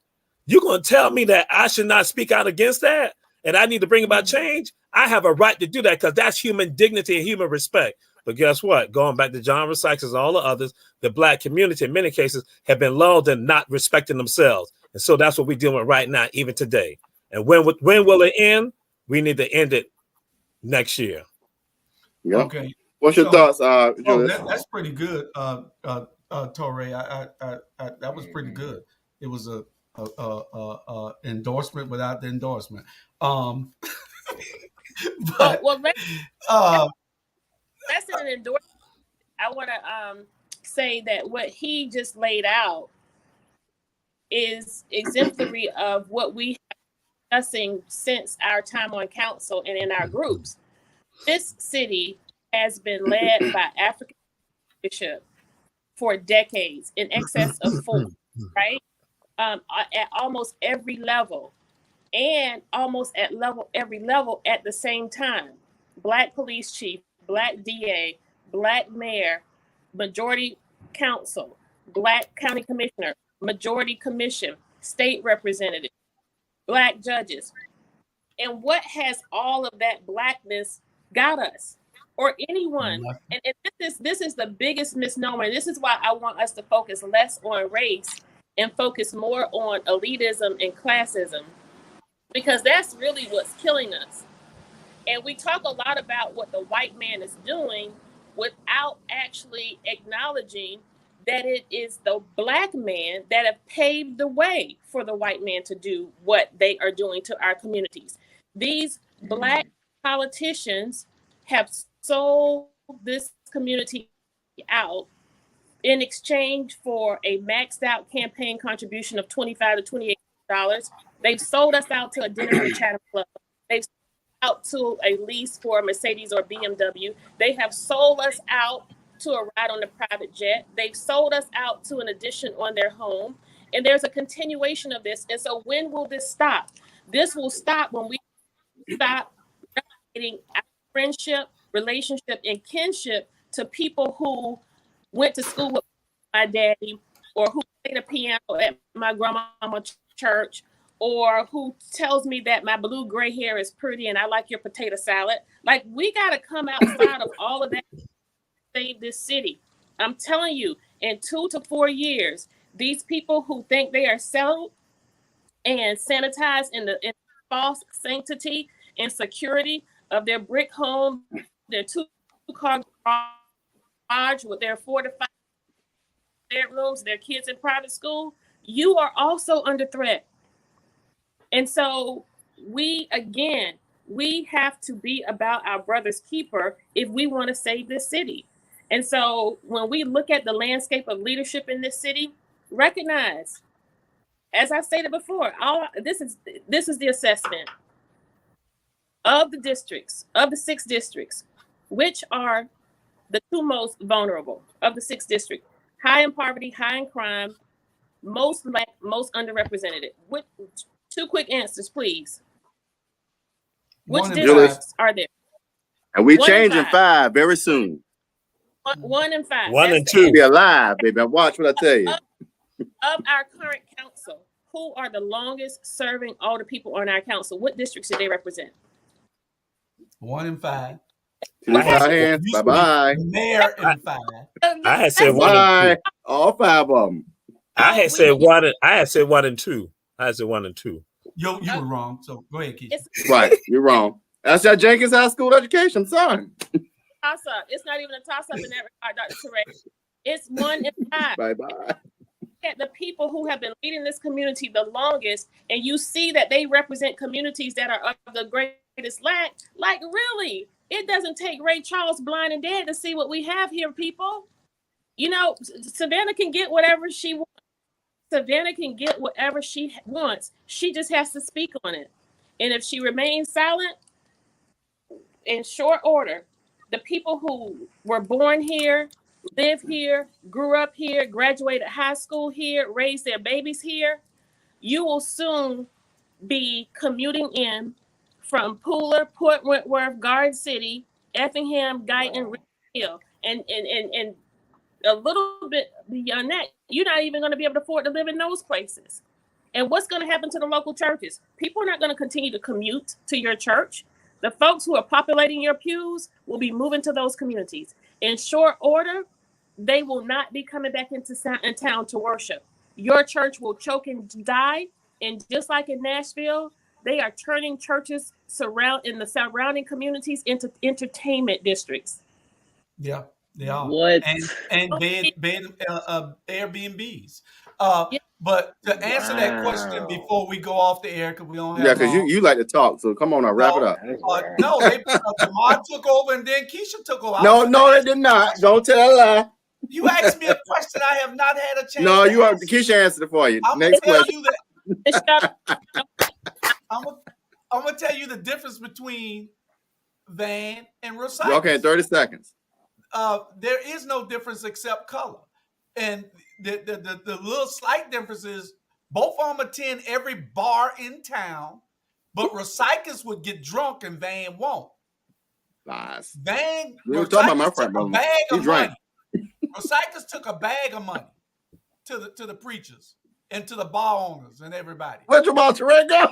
you're going to tell me that I should not speak out against that and I need to bring about change? I have a right to do that because that's human dignity and human respect. But guess what? Going back to John Sykes and all the others, the Black community in many cases have been lulled in not respecting themselves. And so that's what we're dealing with right now, even today. And when will it end? We need to end it next year. Yep. Okay. What's your thoughts, that's pretty good, Toure. That was pretty good. It was a endorsement without the endorsement. But that's an endorsement. I want to say that what he just laid out is exemplary of what we have been discussing since our time on council and in our groups. This city has been led by African leadership for decades, in excess of 4, right? At almost every level, and almost at every level at the same time. Black police chief, Black DA, Black mayor, majority council, Black county commissioner, majority commission, state representative, Black judges. And what has all of that Blackness got us, or anyone? And this is the biggest misnomer. This is why I want us to focus less on race and focus more on elitism and classism, because that's really what's killing us. And we talk a lot about what the white man is doing without actually acknowledging that it is the Black man that have paved the way for the white man to do what they are doing to our communities. These Black politicians have sold this community out in exchange for a maxed out campaign contribution of $25 to $28. They've sold us out to a dinner at Chatham Club. They've sold us out to a lease for a Mercedes or BMW. They have sold us out to a ride on a private jet. They've sold us out to an addition on their home. And there's a continuation of this. And so when will this stop? This will stop when we stop relegating our friendship, relationship, and kinship to people who went to school with my daddy, or who played the piano at my grandmama's church, or who tells me that my blue gray hair is pretty and I like your potato salad. Like, we got to come outside of all of that to save this city. I'm telling you, in 2 to 4 years, these people who think they are settled and sanitized in the false sanctity and security of their brick home, their 2-car garage with their 4 to 5 bedrooms, their kids in private school, you are also under threat. And so we have to be about our brother's keeper if we want to save this city. And so when we look at the landscape of leadership in this city, recognize, as I stated before, this is the assessment of the districts, of the 6 districts, which are the 2 most vulnerable of the 6 districts: high in poverty, high in crime, most Black, most underrepresented. 2 quick answers, please. Which districts are there? And we changing 5 very soon. 1 and 5. 1 and 2. Be alive, baby. Watch what I tell you. Of our current council, who are the longest serving older people on our council? What districts do they represent? 1 and 5. Bye-bye. Mayor and 5. I had said 1 and 2. All 5 of them. I had said 1 and 2. I had said 1 and 2. You were wrong. So go ahead, Keith. Right, you're wrong. That's that Jenkins High School education. I'm sorry. Toss up. It's not even a toss up in that regard, Dr. Toure. It's 1 and 5. Bye-bye. at the people who have been leading this community the longest, and you see that they represent communities that are of the greatest lack, like really, it doesn't take Ray Charles blind and dead to see what we have here, people. You know, Savannah can get whatever she wants. Savannah can get whatever she wants. She just has to speak on it. And if she remains silent, in short order, the people who were born here, live here, grew up here, graduated high school here, raised their babies here, you will soon be commuting in from Pooler, Port Wentworth, Garden City, Effingham, Guyton, Richmond Hill, and a little bit beyond that, you're not even going to be able to afford to live in those places. And what's going to happen to the local churches? People are not going to continue to commute to your church. The folks who are populating your pews will be moving to those communities. In short order, they will not be coming back into town to worship. Your church will choke and die. And just like in Nashville, they are turning churches in the surrounding communities into entertainment districts. Yeah. Yeah, What? and Airbnbs. Yeah. But to answer that question before we go off the air, because we don't have because you like to talk, so come on now, wrap it up. No, Jamal took over and then Kesha took over. No, they did not. Don't tell a lie. You asked me a question I have not had a chance. No, to you are. answer. Kesha answered it for you. I'm Next gonna question. I'm gonna tell you the difference between Van and Rosicus. Okay, 30 seconds. There is no difference except color. And the little slight difference is both of them attend every bar in town, but Rosicus would get drunk and Van won't. Lies. Van, We were talking about my friend, took a brother. bag He of drank. money. Rosicus took a bag of money to the preachers and to the bar owners and everybody. Where's Jamal Toure go?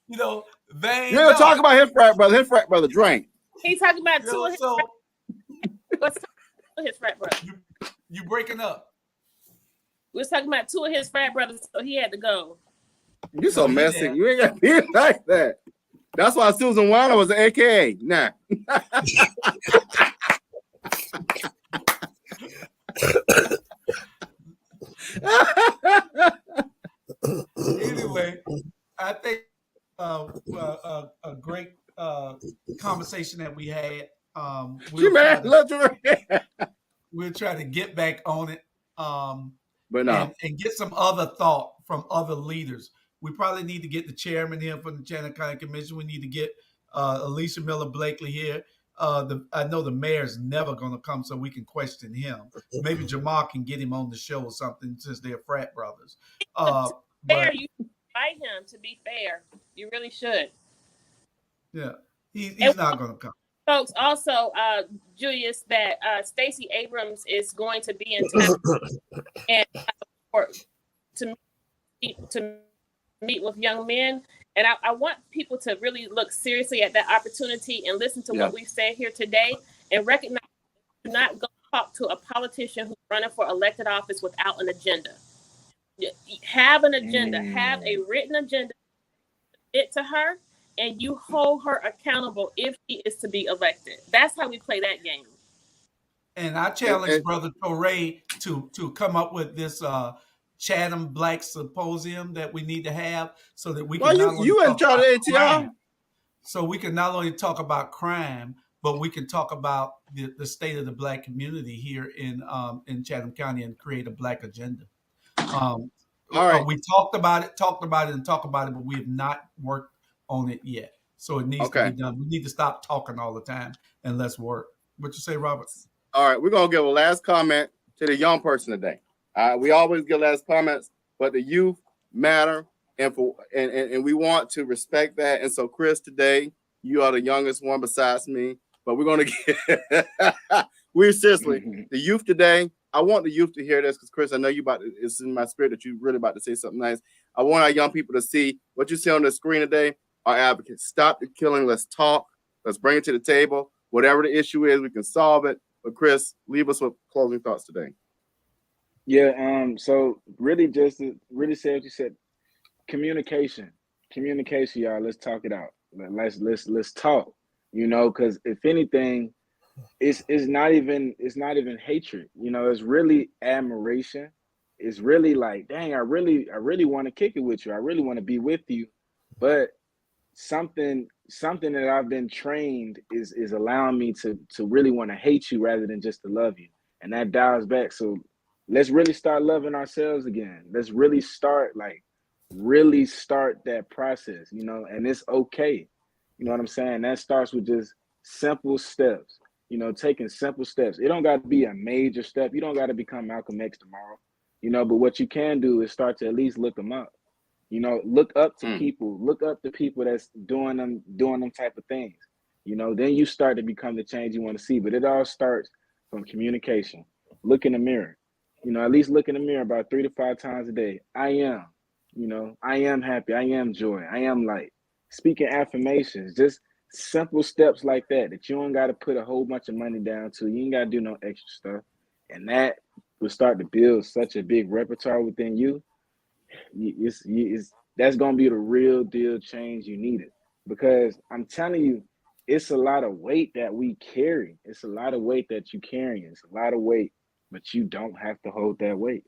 You know, Van. You ain't talk about his frat brother. His frat brother drank. He's talking about two of his So his frat brothers. you breaking up. We was talking about two of his frat brothers, so he had to go. You so messy. You ain't got to be like that. That's why Susan Weiner was an AKA. Nah. Anyway, I think a great conversation that we had. We'll try to get back on it, but no, and get some other thought from other leaders. We probably need to get the chairman here from the Chandler County Commission. We need to get Alicia Miller Blakely here. I know the mayor's never going to come, so we can question him. Maybe Jamal can get him on the show or something, since they're frat brothers. Fair, you invite him. To be fair, you really should. Yeah, he's not going to come. Folks, also, Julius, that Stacey Abrams is going to be in town and to meet with young men. And I want people to really look seriously at that opportunity and listen to what we say here today and recognize do not go talk to a politician who's running for elected office without an agenda. Have an agenda, have a written agenda to her, and you hold her accountable if she is to be elected. That's how we play that game. And I challenge Brother Toure to come up with this Chatham Black Symposium that we need to have, so that we can you in charge of ATR? So we can not only talk about crime, but we can talk about the state of the Black community here in Chatham County and create a Black agenda. All right. We talked about it, but we have not worked on it yet. So it needs to be done. We need to stop talking all the time and let's work. What you say, Robert? All right, we're gonna give a last comment to the young person today. We always give last comments, but the youth matter, and we want to respect that. And so, Chris, today you are the youngest one besides me, but we're gonna get we're seriously the youth today. I want the youth to hear this because, Chris, I know it's in my spirit that you really about to say something nice. I want our young people to see what you see on the screen today. Our advocates, stop the killing. Let's talk. Let's bring it to the table. Whatever the issue is, we can solve it. But Chris, leave us with closing thoughts today. Yeah. So really, just to really say what you said. Communication, y'all. Let's talk it out. Let's talk. You know, because if anything, it's not even hatred. You know, it's really admiration. it's really like, dang, I really want to kick it with you. I really want to be with you. But something that I've been trained is allowing me to really want to hate you rather than just to love you. And that dials back. So let's really start loving ourselves again. Let's really start that process, you know, and it's okay. You know what I'm saying? That starts with just simple steps, you know, taking simple steps. It don't got to be a major step. You don't got to become Malcolm X tomorrow, you know, but what you can do is start to at least look them up. You know, look up to people that's doing them type of things. You know, then you start to become the change you want to see. But it all starts from communication. Look in the mirror. You know, at least look in the mirror about 3 to 5 times a day. I am happy. I am joy. I am light. Speaking affirmations, just simple steps like that you don't got to put a whole bunch of money down to. You ain't got to do no extra stuff. And that will start to build such a big repertoire within you. That's going to be the real deal change you needed. Because I'm telling you, it's a lot of weight that we carry. It's a lot of weight that you carry. It's a lot of weight, but you don't have to hold that weight.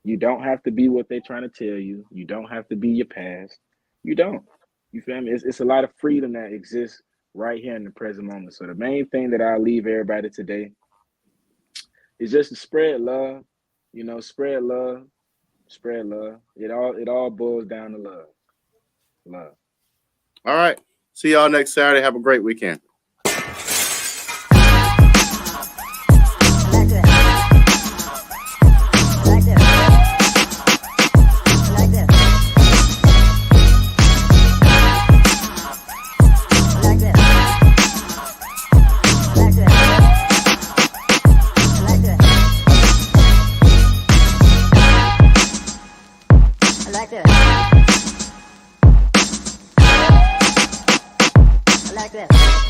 You don't have to be what they're trying to tell you. You don't have to be your past. You don't. You feel me? It's a lot of freedom that exists right here in the present moment. So the main thing that I'll leave everybody today is just to spread love. You know, spread love. Spread love. It all boils down to love. Love. All right. See y'all next Saturday. Have a great weekend. Like this.